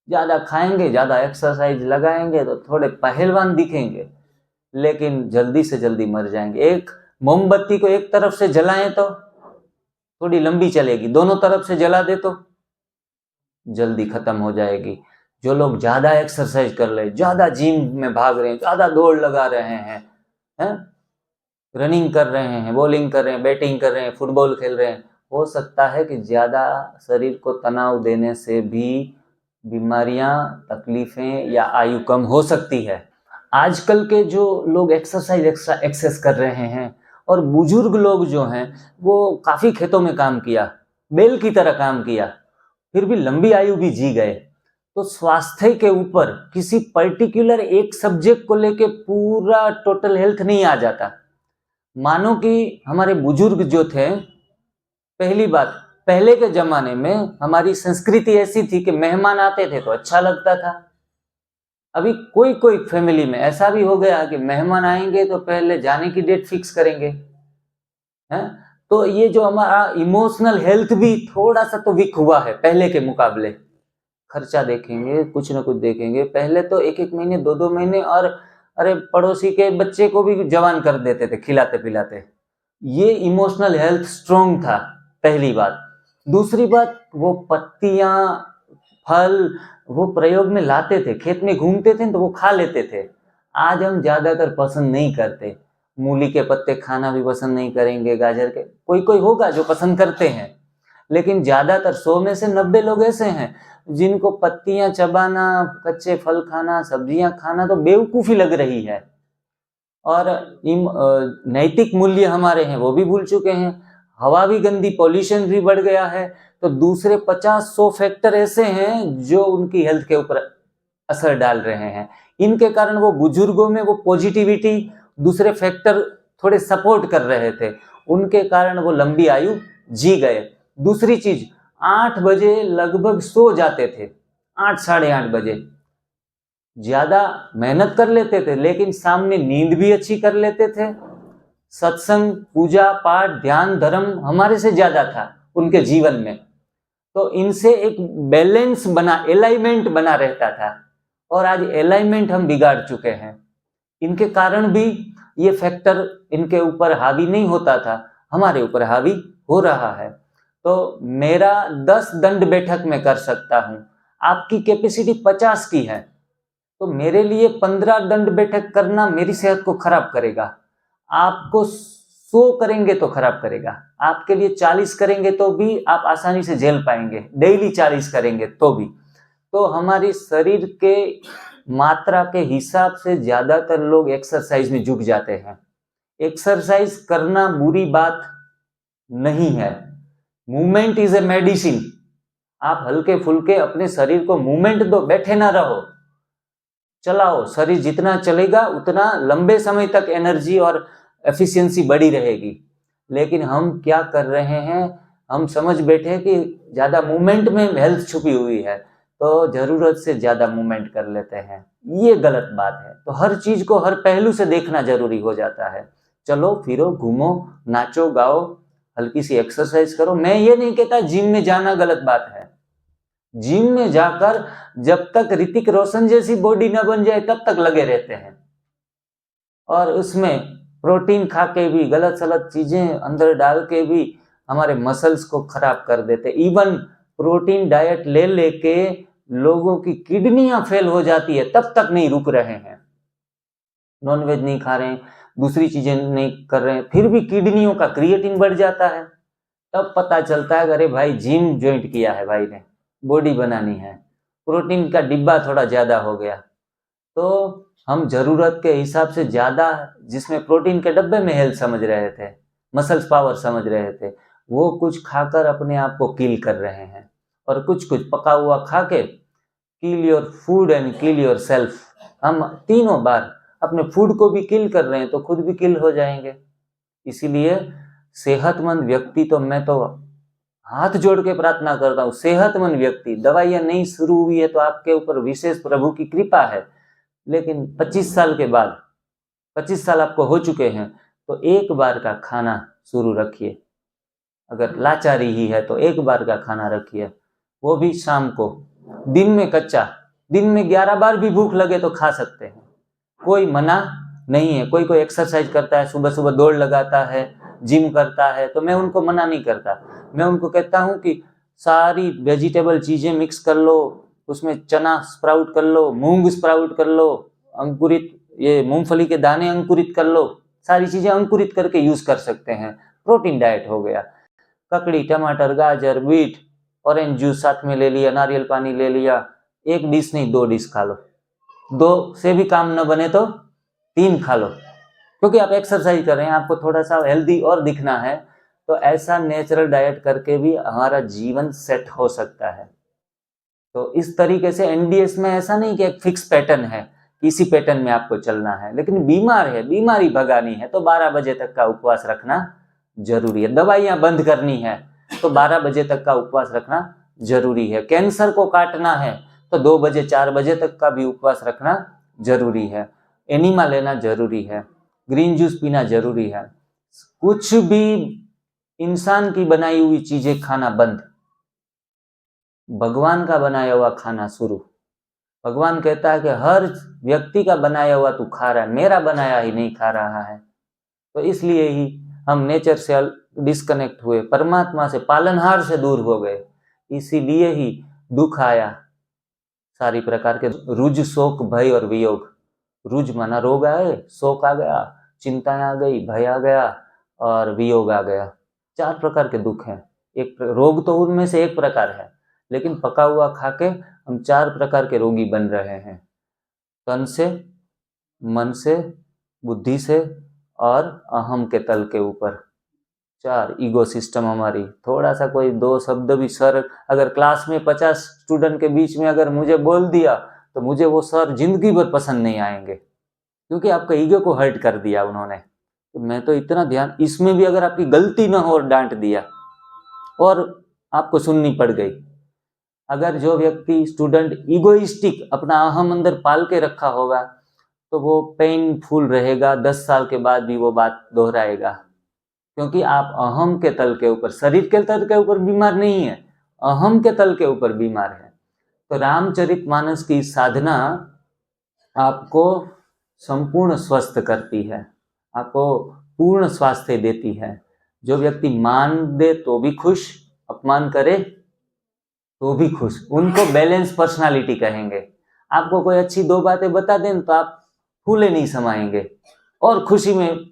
ज्यादा खाएंगे, ज्यादा एक्सरसाइज लगाएंगे तो थोड़े पहलवान दिखेंगे, लेकिन जल्दी से जल्दी मर जाएंगे। एक मोमबत्ती को एक तरफ से जलाएं तो थोड़ी लंबी चलेगी, दोनों तरफ से जला दे तो जल्दी खत्म हो जाएगी। जो लोग ज्यादा एक्सरसाइज कर रहे हैं, ज्यादा जिम में भाग रहे हैं, ज्यादा दौड़ लगा रहे हैं, रनिंग कर रहे हैं, बॉलिंग कर रहे हैं, बैटिंग कर रहे हैं, फुटबॉल खेल रहे हैं, हो सकता है कि ज्यादा शरीर को तनाव देने से भी बीमारियां, तकलीफें या आयु कम हो सकती है। आजकल के जो लोग एक्सरसाइज एक्सेस कर रहे हैं, और बुजुर्ग लोग जो हैं वो काफी खेतों में काम किया, बैल की तरह काम किया, फिर भी लंबी आयु भी जी गए। तो स्वास्थ्य के ऊपर किसी पर्टिकुलर एक सब्जेक्ट को लेके पूरा टोटल हेल्थ नहीं आ जाता। मानो कि हमारे बुजुर्ग जो थे, पहली बात, पहले के जमाने में हमारी संस्कृति ऐसी थी कि मेहमान आते थे तो अच्छा लगता था। अभी कोई कोई फैमिली में ऐसा भी हो गया कि मेहमान आएंगे तो पहले जाने की डेट फिक्स करेंगे, हैं? तो ये जो हमारा इमोशनल हेल्थ भी थोड़ा सा तो वीक हुआ है पहले के मुकाबले। खर्चा देखेंगे, कुछ ना कुछ देखेंगे, पहले तो एक एक महीने, दो दो महीने, और अरे पड़ोसी के बच्चे को भी जवान कर देते थे खिलाते पिलाते। ये इमोशनल हेल्थ स्ट्रॉन्ग था, पहली बात। दूसरी बात, वो पत्तियां, फल वो प्रयोग में लाते थे, खेत में घूमते थे तो वो खा लेते थे। आज हम ज्यादातर पसंद नहीं करते, मूली के पत्ते खाना भी पसंद नहीं करेंगे, गाजर के, कोई कोई होगा जो पसंद करते हैं, लेकिन ज्यादातर 100 में से 90 लोग ऐसे हैं जिनको पत्तियां चबाना, कच्चे फल खाना, सब्जियां खाना तो बेवकूफी लग रही है। और नैतिक मूल्य हमारे हैं वो भी भूल चुके हैं। हवा भी गंदी, पॉल्यूशन भी बढ़ गया है। तो दूसरे 50-100 फैक्टर ऐसे हैं जो उनकी हेल्थ के ऊपर असर डाल रहे हैं। इनके कारण वो बुजुर्गों में वो पॉजिटिविटी, दूसरे फैक्टर थोड़े सपोर्ट कर रहे थे, उनके कारण वो लंबी आयु जी गए। दूसरी चीज, 8 बजे लगभग सो जाते थे, 8 साढ़े 8 बजे, ज्यादा मेहनत कर लेते थे लेकिन सामने नींद भी अच्छी कर लेते थे। सत्संग, पूजा पाठ, ध्यान, धर्म हमारे से ज्यादा था उनके जीवन में। तो इनसे एक बैलेंस बना, अलाइनमेंट बना रहता था, और आज अलाइनमेंट हम बिगाड़ चुके हैं। इनके कारण भी ये फैक्टर इनके ऊपर हावी नहीं होता था, हमारे ऊपर हावी हो रहा है। तो मेरा 10 दंड बैठक में कर सकता हूं, आपकी कैपेसिटी 50 की है, तो मेरे लिए 15 दंड बैठक करना मेरी सेहत को खराब करेगा। आपको 100 करेंगे तो खराब करेगा, आपके लिए 40 करेंगे तो भी आप आसानी से झेल पाएंगे, डेली 40 करेंगे तो भी। तो हमारी शरीर के मात्रा के हिसाब से ज्यादातर लोग एक्सरसाइज में झुक जाते हैं। एक्सरसाइज करना बुरी बात नहीं है, मूवमेंट इज ए मेडिसिन। आप हल्के फुल्के अपने शरीर को मूवमेंट दो, बैठे ना रहो, चलाओ। शरीर जितना चलेगा उतना लंबे समय तक एनर्जी और एफिशिएंसी बढ़ी रहेगी। लेकिन हम क्या कर रहे हैं, हम समझ बैठे कि ज़्यादा मूवमेंट में हेल्थ छुपी हुई है, तो ज़रूरत से ज़्यादा मूवमेंट कर लेते हैं। ये गलत बात है। तो हर चीज़ को हर पहलू से देखना जरूरी हो जाता है। चलो फिरो, घूमो, नाचो, गाओ, हल्की सी एक्सरसाइज करो। मैं ये नहीं कहता जिम में जाना गलत बात है। जिम में जाकर जब तक ऋतिक रोशन जैसी बॉडी न बन जाए तब तक लगे रहते हैं, और उसमें प्रोटीन खा के भी गलत सलत चीजें अंदर डाल के भी हमारे मसल्स को खराब कर देते। इवन प्रोटीन डाइट ले लेके लोगों की किडनियां फेल हो जाती है, तब तक नहीं रुक रहे हैं। नॉनवेज नहीं खा रहे हैं, दूसरी चीजें नहीं कर रहे हैं, फिर भी किडनियों का क्रिएटिन बढ़ जाता है। तब पता चलता है अरे भाई जिम ज्वाइंट किया है भाई ने, बॉडी बनानी है, प्रोटीन का डिब्बा थोड़ा ज्यादा हो गया। तो हम जरूरत के हिसाब से ज्यादा, जिसमें प्रोटीन के डब्बे में हेल्थ समझ रहे थे, मसल्स पावर समझ रहे थे, वो कुछ खाकर अपने आप को किल कर रहे हैं। और कुछ कुछ पका हुआ खा के kill your food and kill your self. हम तीनों बार अपने फूड को भी किल कर रहे हैं तो खुद भी किल हो जाएंगे। इसीलिए सेहतमंद व्यक्ति, तो मैं तो हाथ जोड़ के प्रार्थना करता हूँ, सेहतमंद व्यक्ति, दवाइयां नहीं शुरू हुई है तो आपके ऊपर विशेष प्रभु की कृपा है, लेकिन 25 साल के बाद, 25 साल आपको हो चुके हैं, तो एक बार का खाना शुरू रखिए। अगर लाचारी ही है तो एक बार का खाना रखिए, वो भी शाम को, दिन में कच्चा। दिन में 11 बार भी भूख लगे तो खा सकते हैं, कोई मना नहीं है। कोई एक्सरसाइज करता है, सुबह सुबह दौड़ लगाता है, जिम करता है, तो मैं उनको मना नहीं करता। मैं उनको कहता हूँ कि सारी वेजिटेबल चीजें मिक्स कर लो, उसमें चना स्प्राउट कर लो, मूंग स्प्राउट कर लो, अंकुरित ये मूंगफली के दाने अंकुरित कर लो, सारी चीजें अंकुरित करके यूज कर सकते हैं। प्रोटीन डाइट हो गया। ककड़ी, टमाटर, गाजर, बीट, ऑरेंज जूस साथ में ले लिया, नारियल पानी ले लिया। एक डिश नहीं 2 डिश खा लो, 2 से भी काम न बने तो 3 खा लो, क्योंकि आप एक्सरसाइज कर रहे हैं, आपको थोड़ा सा हेल्दी और दिखना है। तो ऐसा नेचुरल डाइट करके भी हमारा जीवन सेट हो सकता है। तो इस तरीके से एनडीएस में ऐसा नहीं कि एक फिक्स पैटर्न है, इसी पैटर्न में आपको चलना है। लेकिन बीमार है, बीमारी भगानी है, तो 12 बजे तक का उपवास रखना जरूरी है। दवाइयां बंद करनी है तो 12 बजे तक का उपवास रखना जरूरी है। कैंसर को काटना है तो 2 बजे 4 बजे तक का भी उपवास रखना जरूरी है। एनिमा लेना जरूरी है, ग्रीन जूस पीना जरूरी है। कुछ भी इंसान की बनाई हुई चीजें खाना बंद, भगवान का बनाया हुआ खाना शुरू। भगवान कहता है कि हर व्यक्ति का बनाया हुआ तू खा रहा है, मेरा बनाया ही नहीं खा रहा है। तो इसलिए ही हम नेचर से डिस्कनेक्ट हुए, परमात्मा से, पालनहार से दूर हो गए। इसीलिए ही दुख आया, सारी प्रकार के रुज, शोक, भय और वियोग। रुज माना रोग आए, शोक आ गया, चिंताएं आ गई, भय आ गया और वियोग आ गया। 4 प्रकार के दुख हैं। एक रोग तो उनमें से एक प्रकार है, लेकिन पका हुआ खा के हम 4 प्रकार के रोगी बन रहे हैं। तन से, मन से, बुद्धि से और अहम के तल के ऊपर। 4 ईगो सिस्टम हमारी। थोड़ा सा कोई 2 शब्द भी सर, अगर क्लास में 50 स्टूडेंट के बीच में अगर मुझे बोल दिया तो मुझे वो सर जिंदगी भर पसंद नहीं आएंगे, क्योंकि आपका ईगो को हर्ट कर दिया उन्होंने। तो मैं तो इतना ध्यान, इसमें भी अगर आपकी गलती ना हो और डांट दिया और आपको सुननी पड़ गई। अगर जो व्यक्ति, स्टूडेंट ईगोइस्टिक, अपना अहम अंदर पाल के रखा होगा, तो वो पेनफुल रहेगा, 10 साल के बाद भी वो बात दोहराएगा। क्योंकि आप अहम के तल के ऊपर, शरीर के तल के ऊपर बीमार नहीं है, अहम के तल के ऊपर बीमार है। तो रामचरितमानस की साधना आपको संपूर्ण स्वस्थ करती है, आपको पूर्ण स्वास्थ्य देती है। जो व्यक्ति मान दे तो भी खुश, अपमान करे तो भी खुश, उनको बैलेंस पर्सनालिटी कहेंगे। आपको कोई अच्छी 2 बातें बता दें तो आप फूले नहीं समाएंगे और खुशी में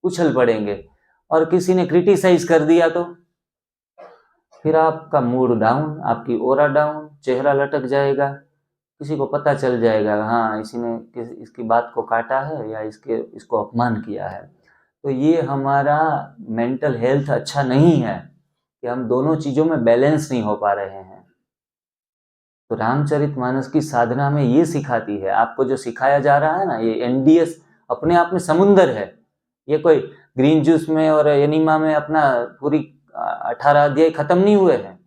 उछल पड़ेंगे, और किसी ने क्रिटिसाइज कर दिया तो फिर आपका मूड डाउन, आपकी ओरा डाउन, चेहरा लटक जाएगा। किसी को पता चल जाएगा, हाँ इसी ने इसकी बात को काटा है या इसको अपमान किया है। तो ये हमारा मेंटल हेल्थ अच्छा नहीं है कि हम दोनों चीजों में बैलेंस नहीं हो पा रहे हैं। तो रामचरितमानस की साधना में ये सिखाती है। आपको जो सिखाया जा रहा है ना, ये एनडीएस अपने आप में समुंदर है। ये कोई ग्रीन जूस में और एनिमा में अपना पूरी 18 अध्याय खत्म नहीं हुए हैं।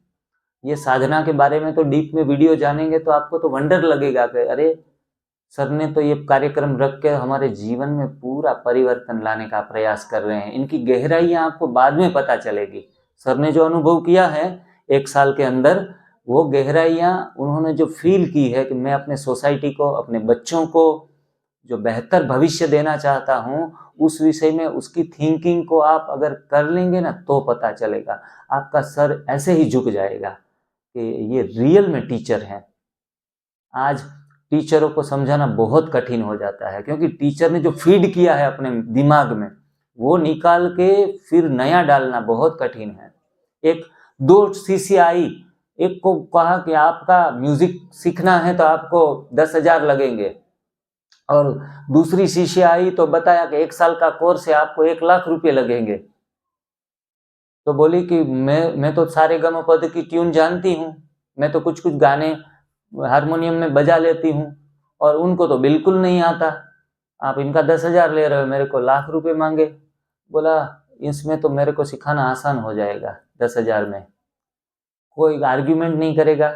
ये साधना के बारे में तो डीप में वीडियो जानेंगे तो आपको तो वंडर लगेगा कि अरे सर ने तो ये कार्यक्रम रख के हमारे जीवन में पूरा परिवर्तन लाने का प्रयास कर रहे हैं। इनकी गहराइयाँ आपको बाद में पता चलेगी। सर ने जो अनुभव किया है 1 साल के अंदर, वो गहराइयाँ उन्होंने जो फील की है कि मैं अपने सोसाइटी को, अपने बच्चों को जो बेहतर भविष्य देना चाहता हूँ, उस विषय में उसकी थिंकिंग को आप अगर कर लेंगे ना तो पता चलेगा। आपका सर ऐसे ही झुक जाएगा कि ये रियल में टीचर हैं। आज टीचरों को समझाना बहुत कठिन हो जाता है, क्योंकि टीचर ने जो फीड किया है अपने दिमाग में, वो निकाल के फिर नया डालना बहुत कठिन है। एक 2 शिष्य आई, एक को कहा कि आपका म्यूजिक सीखना है तो आपको 10,000 लगेंगे, और दूसरी शिष्य आई तो बताया कि 1 साल का कोर्स है, आपको 1 लाख रुपए लगेंगे। तो बोली कि मैं तो सारे गम पद की ट्यून जानती हूँ, मैं तो कुछ कुछ गाने हारमोनियम में बजा लेती हूँ, और उनको तो बिल्कुल नहीं आता। आप इनका 10,000 ले रहे हो, मेरे को लाख रुपए मांगे। बोला इसमें तो मेरे को सिखाना आसान हो जाएगा 10,000 में। कोई आर्ग्यूमेंट नहीं करेगा,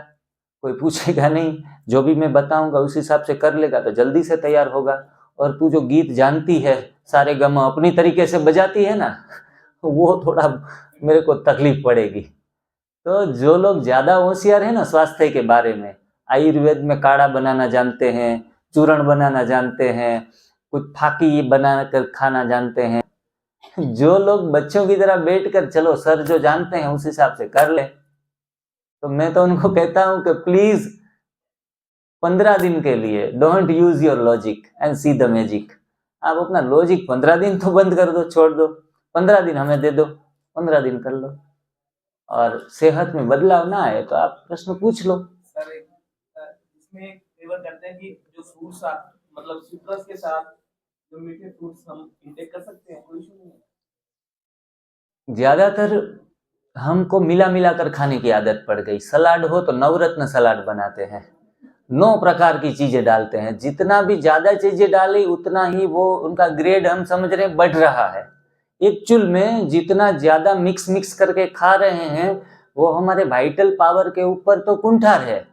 कोई पूछेगा नहीं, जो भी मैं बताऊंगा उस हिसाब से कर लेगा तो जल्दी से तैयार होगा। और तू जो गीत जानती है सारे गम अपनी तरीके से बजाती है ना, वो थोड़ा मेरे को तकलीफ पड़ेगी। तो जो लोग ज्यादा होशियार है ना स्वास्थ्य के बारे में, आयुर्वेद में काढ़ा बनाना जानते हैं, चूर्ण बनाना जानते हैं, कुछ फाकी बना कर खाना जानते हैं, जो लोग बच्चों की तरह बैठकर चलो सर जो जानते हैं उस हिसाब से कर ले, तो मैं तो उनको कहता हूं कि प्लीज 15 दिन के लिए don't use your logic and see the magic. आप अपना लॉजिक 15 दिन तो बंद कर दो, छोड़ दो, 15 दिन हमें दे दो, 15 दिन कर लो, और सेहत में बदलाव ना आए तो आप प्रश्न पूछ लो। सर इसमें फेवर करते हैं कि जो फ्रूट्स मतलब सिट्रस के साथ जो मीठे फ्रूट्स हम इंटेक कर सकते हैं, कोई इशू नहीं है। ज्यादातर हमको मिला मिला कर खाने की आदत पड़ गई। सलाद हो तो नवरत्न सलाद बनाते हैं, 9 प्रकार की चीजें डालते हैं, जितना भी ज्यादा चीजें डाली उतना ही वो उनका ग्रेड हम समझ रहे हैं बढ़ रहा है। एक्चुअल में जितना ज्यादा मिक्स करके खा रहे हैं वो हमारे वाइटल पावर के ऊपर तो कुंठार है।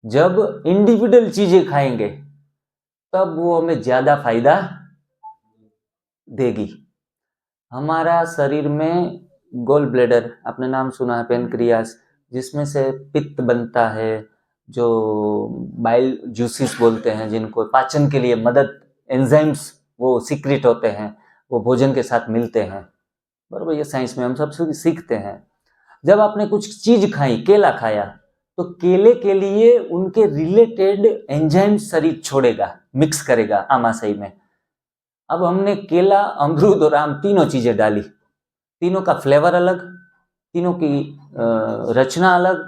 जब इंडिविजुअल चीजें खाएंगे तब वो हमें ज्यादा फायदा देगी। हमारा शरीर में गोल ब्लैडर, आपने नाम सुना है, पेनक्रियास, जिसमें से पित्त बनता है, जो बाइल जूसेस बोलते हैं, जिनको पाचन के लिए मदद, एंजाइम्स वो सीक्रेट होते हैं, वो भोजन के साथ मिलते हैं, बराबर। ये साइंस में हम सब सीखते हैं। जब आपने कुछ चीज खाई, केला खाया, तो केले के लिए उनके रिलेटेड एंजाइम शरीर छोड़ेगा, मिक्स करेगा आमाशय में। अब हमने केला, अमरूद और आम तीनों चीजें डाली, तीनों का फ्लेवर अलग, तीनों की रचना अलग,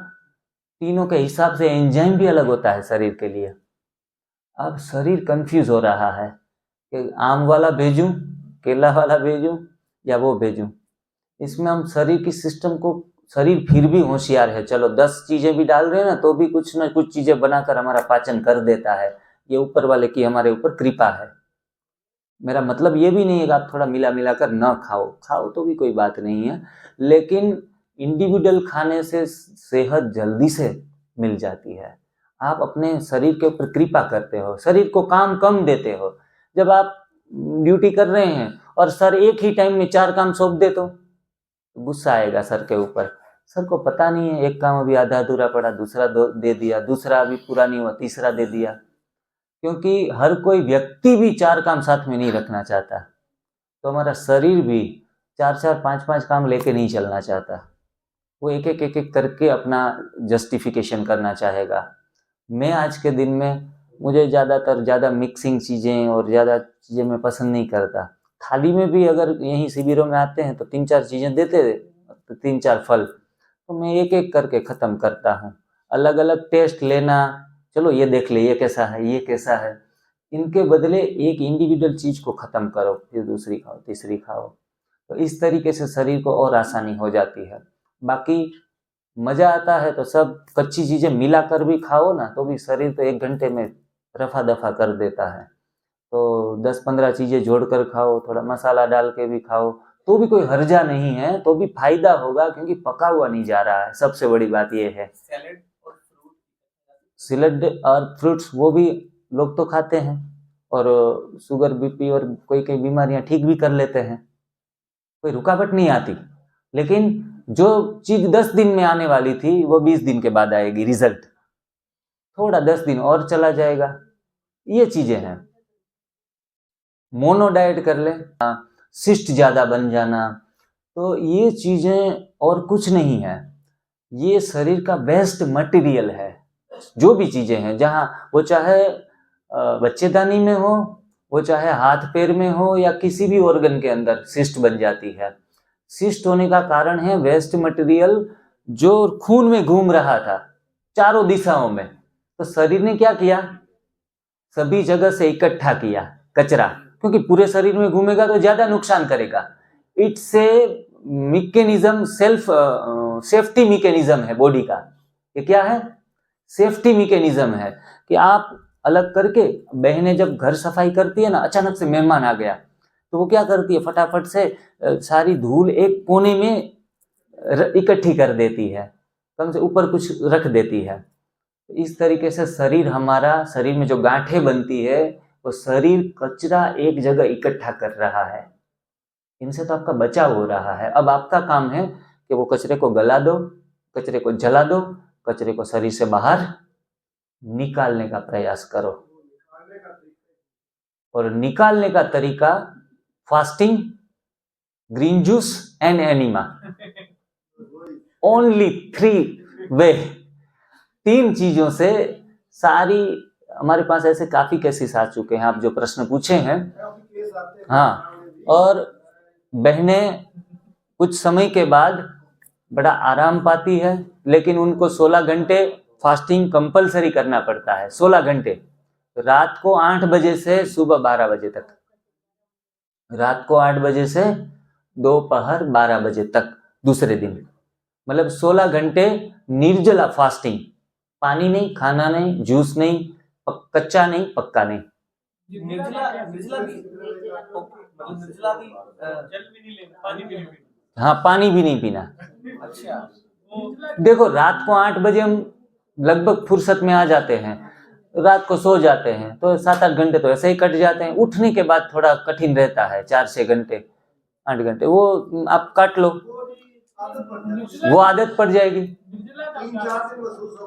तीनों के हिसाब से एंजाइम भी अलग होता है शरीर के लिए। अब शरीर कंफ्यूज हो रहा है कि आम वाला भेजूं, केला वाला भेजूं या वो भेजूं। इसमें हम शरीर की सिस्टम को, शरीर फिर भी होशियार है, चलो 10 चीजें भी डाल रहे हैं ना तो भी कुछ ना कुछ चीजें बनाकर हमारा पाचन कर देता है। ये ऊपर वाले की हमारे ऊपर कृपा है। मेरा मतलब ये भी नहीं है कि आप थोड़ा मिला मिला कर ना खाओ, खाओ तो भी कोई बात नहीं है, लेकिन इंडिविजुअल खाने से सेहत जल्दी से मिल जाती है। आप अपने शरीर के ऊपर कृपा करते हो, शरीर को काम कम देते हो। जब आप ड्यूटी कर रहे हैं और सर एक ही टाइम में 4 काम सौंप दे तो गुस्सा आएगा सर के ऊपर। सर को पता नहीं है एक काम अभी आधा अधूरा पड़ा, दूसरा दे दिया, दूसरा अभी पूरा नहीं हुआ, तीसरा दे दिया, क्योंकि हर कोई व्यक्ति भी 4 काम साथ में नहीं रखना चाहता। तो हमारा शरीर भी 4-4, 5-5 काम लेके नहीं चलना चाहता, वो एक एक करके अपना जस्टिफिकेशन करना चाहेगा। मैं आज के दिन में, मुझे ज़्यादा मिक्सिंग चीज़ें और ज़्यादा चीज़ें मैं पसंद नहीं करता। थाली में भी अगर यहीं शिविरों में आते हैं तो 3-4 चीज़ें देते थे, तो 3-4 फल, तो मैं एक एक करके ख़त्म करता हूँ। अलग अलग टेस्ट लेना, चलो ये देख ले, ये कैसा है, ये कैसा है, इनके बदले एक इंडिविजुअल चीज़ को ख़त्म करो, फिर दूसरी खाओ, तीसरी खाओ। तो इस तरीके से शरीर को और आसानी हो जाती है। बाकी मज़ा आता है तो सब कच्ची चीज़ें मिलाकर भी खाओ ना, तो भी शरीर तो 1 घंटे में रफा दफा कर देता है। तो 10-15 चीज़ें जोड़कर खाओ, थोड़ा मसाला डाल के भी खाओ, तो भी कोई हर्जा नहीं है, तो भी फायदा होगा, क्योंकि पका हुआ नहीं जा रहा है। सबसे बड़ी बात यह है। सैलेड और फ्रूट, सैलेड और फ्रूट्स वो भी लोग तो खाते हैं, और शुगर बीपी और कोई कई बीमारियां ठीक भी कर लेते हैं, कोई रुकावट नहीं आती। लेकिन जो चीज 10 दिन में आने वाली थी वो 20 दिन के बाद आएगी रिजल्ट, थोड़ा 10 दिन और चला जाएगा। ये चीजें हैं। मोनो डाइट कर ले, सिस्ट ज्यादा बन जाना, तो ये चीजें और कुछ नहीं है। ये शरीर का वेस्ट मटेरियल है। जो भी चीजें हैं, जहां वो चाहे बच्चेदानी में हो, वो चाहे हाथ पैर में हो, या किसी भी ऑर्गन के अंदर सिस्ट बन जाती है। सिस्ट होने का कारण है वेस्ट मटेरियल जो खून में घूम रहा था चारों दिशाओं में। तो शरीर ने क्या किया, सभी जगह से इकट्ठा किया कचरा, क्योंकि पूरे शरीर में घूमेगा तो ज्यादा नुकसान करेगा। It's a mechanism, safety mechanism है बॉडी का। ये क्या है, सेफ्टी मैकेनिज्म है कि आप अलग करके, बहनें जब घर सफाई करती है ना, अचानक से मेहमान आ गया तो वो क्या करती है, फटाफट से सारी धूल एक कोने में इकट्ठी कर देती है, कम से ऊपर कुछ रख देती है। इस तरीके से शरीर हमारा, शरीर में जो गांठें बनती है, वो शरीर कचरा एक जगह इकट्ठा कर रहा है। इनसे तो आपका बचाव हो रहा है। अब आपका काम है कि वो कचरे को गला दो, कचरे को जला दो, कचरे को शरीर से बाहर निकालने का प्रयास करो। और निकालने का तरीका fasting, green juice and enema, only 3 way. 3 चीजों से सारी, हमारे पास ऐसे काफी केसेस आ चुके हैं, आप जो प्रश्न पूछे हैं। हाँ, और बहनें कुछ समय के बाद बड़ा आराम पाती है, लेकिन उनको 16 घंटे फास्टिंग कंपलसरी करना पड़ता है। 16 घंटे, रात को 8 बजे से सुबह 12 बजे तक, रात को 8 बजे से दोपहर 12 बजे तक दूसरे दिन, मतलब 16 घंटे निर्जला फास्टिंग। पानी नहीं, खाना नहीं, जूस नहीं, कच्चा नहीं, पक्का नहीं। निर्जला निर्जला भी, मतलब निर्जला भी जल भी नहीं लेना, पानी भी नहीं पीना। हाँ, पानी भी नहीं पीना। अच्छा, देखो, रात को 8 बजे हम लगभग फुर्सत में आ जाते हैं, रात को सो जाते हैं, तो 7-8 घंटे तो ऐसे ही कट जाते हैं। उठने के बाद थोड़ा कठिन रहता है, 4-6 घंटे, 8 घंटे, वो आप काट लो, वो आदत पड़ जाएगी।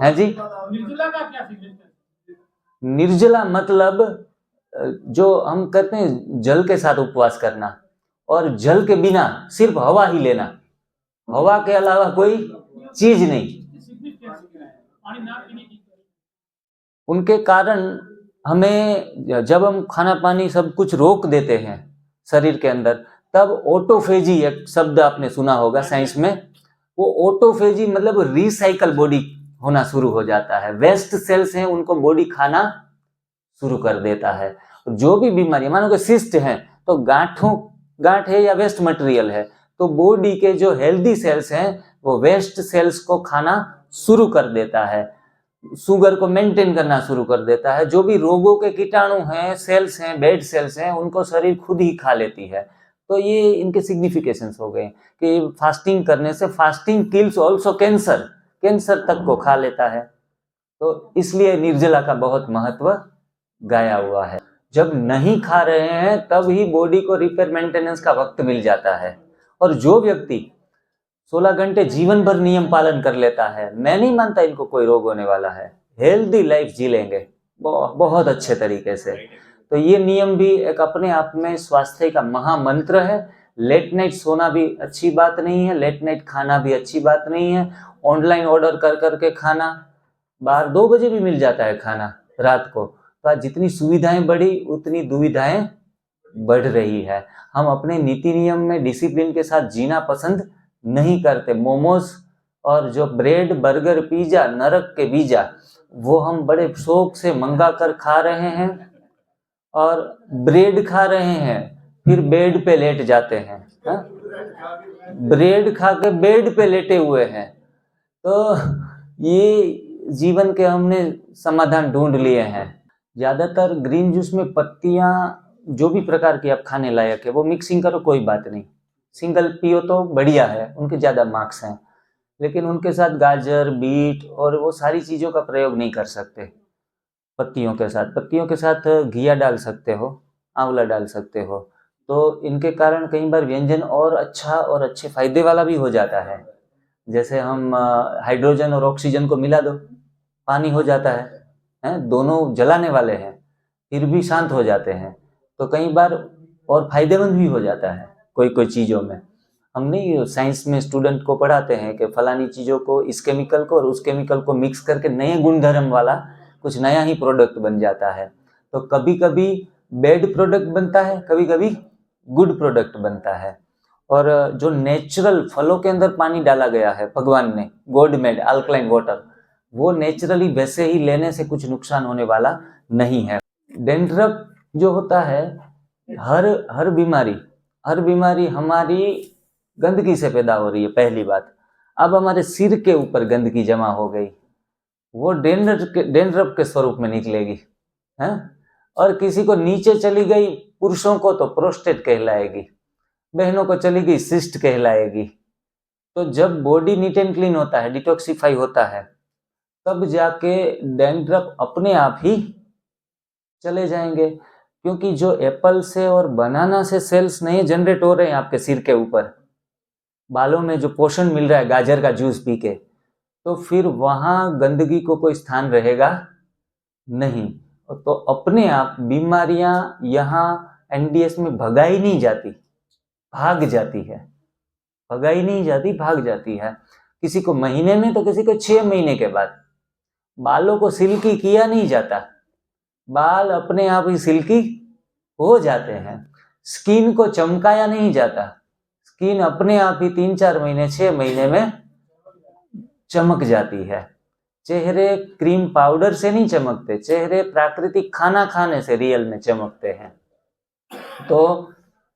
है जी। निर्जला का क्या सिग्निफिकेंस? निर्जला मतलब जो हम कहते हैं जल के साथ उपवास करना, और जल के बिना सिर्फ हवा ही लेना, हवा के अलावा कोई चीज नहीं। पानी ना पीने की, उनके कारण हमें, जब हम खाना पानी सब कुछ रोक देते हैं शरीर के अंदर, तब ऑटोफेजी, एक शब्द आपने सुना होगा साइंस में, वो ऑटोफेजी मतलब रिसाइकल बॉडी होना शुरू हो जाता है। वेस्ट सेल्स हैं, उनको बॉडी खाना शुरू कर देता है। जो भी बीमारी, मानो कि सिस्ट है तो गांठ है या वेस्ट मटेरियल है, तो बॉडी के जो हेल्दी सेल्स हैं वो वेस्ट सेल्स को खाना शुरू कर देता है, शुगर को मेंटेन करना शुरू कर देता है। जो भी रोगों के कीटाणु हैं, सेल्स हैं, बेड सेल्स हैं, उनको शरीर खुद ही खा लेती है। तो ये इनके सिग्निफिकेशंस हो गए कि फास्टिंग करने से, फास्टिंग किल्स ऑल्सो कैंसर तक को खा लेता है। तो इसलिए निर्जला का बहुत महत्व गाया हुआ है। जब नहीं खा रहे हैं तब ही बॉडी को रिपेयर मेंटेनेंस का वक्त मिल जाता है। और जो व्यक्ति 16 घंटे जीवन भर नियम पालन कर लेता है, मैं नहीं मानता इनको कोई रोग होने वाला है, हेल्दी लाइफ जी लेंगे बहुत अच्छे तरीके से। तो ये नियम भी एक अपने आप में स्वास्थ्य का महामंत्र है। लेट नाइट सोना भी अच्छी बात नहीं है, लेट नाइट खाना भी अच्छी बात नहीं है। ऑनलाइन ऑर्डर कर करके खाना, बाहर 2 बजे भी मिल जाता है खाना रात को। तो आज जितनी सुविधाएं बढ़ी उतनी दुविधाएं बढ़ रही है। हम अपने नीति नियम में डिसिप्लिन के साथ जीना पसंद नहीं करते। मोमोज और जो ब्रेड, बर्गर, पिज्जा, नरक के बीजा, वो हम बड़े शौक से मंगा कर खा रहे हैं, और ब्रेड खा रहे हैं, फिर बेड पे लेट जाते हैं। ब्रेड खा के बेड पे लेटे हुए हैं। तो ये जीवन के हमने समाधान ढूंढ लिए हैं। ज्यादातर ग्रीन जूस में पत्तियां जो भी प्रकार की आप खाने लायक है वो मिक्सिंग करो, कोई बात नहीं, सिंगल पियो तो बढ़िया है, उनके ज़्यादा मार्क्स हैं, लेकिन उनके साथ गाजर, बीट और वो सारी चीज़ों का प्रयोग नहीं कर सकते। पत्तियों के साथ घिया डाल सकते हो, आंवला डाल सकते हो, तो इनके कारण कई बार व्यंजन और अच्छा और अच्छे फायदे वाला भी हो जाता है। जैसे हम हाइड्रोजन और ऑक्सीजन को मिला दो, पानी हो जाता है, दोनों जलाने वाले हैं फिर भी शांत हो जाते हैं, तो कई बार और फायदेमंद भी हो जाता है कोई कोई चीज़ों में। हम नहीं साइंस में स्टूडेंट को पढ़ाते हैं कि फलानी चीज़ों को, इस केमिकल को और उस केमिकल को मिक्स करके नए गुणधर्म वाला कुछ नया ही प्रोडक्ट बन जाता है। तो कभी कभी बैड प्रोडक्ट बनता है, कभी कभी गुड प्रोडक्ट बनता है। और जो नेचुरल फलों के अंदर पानी डाला गया है भगवान ने, गॉड मेड अल्कलाइन वाटर, वो नेचुरली वैसे ही लेने से कुछ नुकसान होने वाला नहीं है। डेंड्रफ जो होता है, हर बीमारी हमारी गंदगी से पैदा हो रही है, पहली बात। अब हमारे सिर के ऊपर गंदगी जमा हो गई, वो डेंड्रफ के स्वरूप में निकलेगी, है। और किसी को नीचे चली गई, पुरुषों को तो प्रोस्टेट कहलाएगी, बहनों को चली गई सिस्ट कहलाएगी। तो जब बॉडी नीट एंड क्लीन होता है, डिटॉक्सिफाई होता है, तब जाके डेंड्रफ अपने आप ही चले जाएंगे, क्योंकि जो एप्पल से और बनाना से सेल्स नहीं जनरेट हो रहे हैं आपके सिर के ऊपर, बालों में जो पोषण मिल रहा है गाजर का जूस पी के, तो फिर वहाँ गंदगी को कोई स्थान रहेगा नहीं। तो अपने आप बीमारियां यहाँ एनडीएस में भगाई नहीं जाती, भाग जाती है। भगाई नहीं जाती, भाग जाती है। किसी को महीने में तो किसी को 6 महीने के बाद। बालों को सिल्की किया नहीं जाता, बाल अपने आप ही सिल्की हो जाते हैं। स्किन को चमकाया नहीं जाता, स्किन अपने आप ही 3-4 महीने 6 महीने में चमक जाती है। चेहरे क्रीम पाउडर से नहीं चमकते, चेहरे प्राकृतिक खाना खाने से रियल में चमकते हैं। तो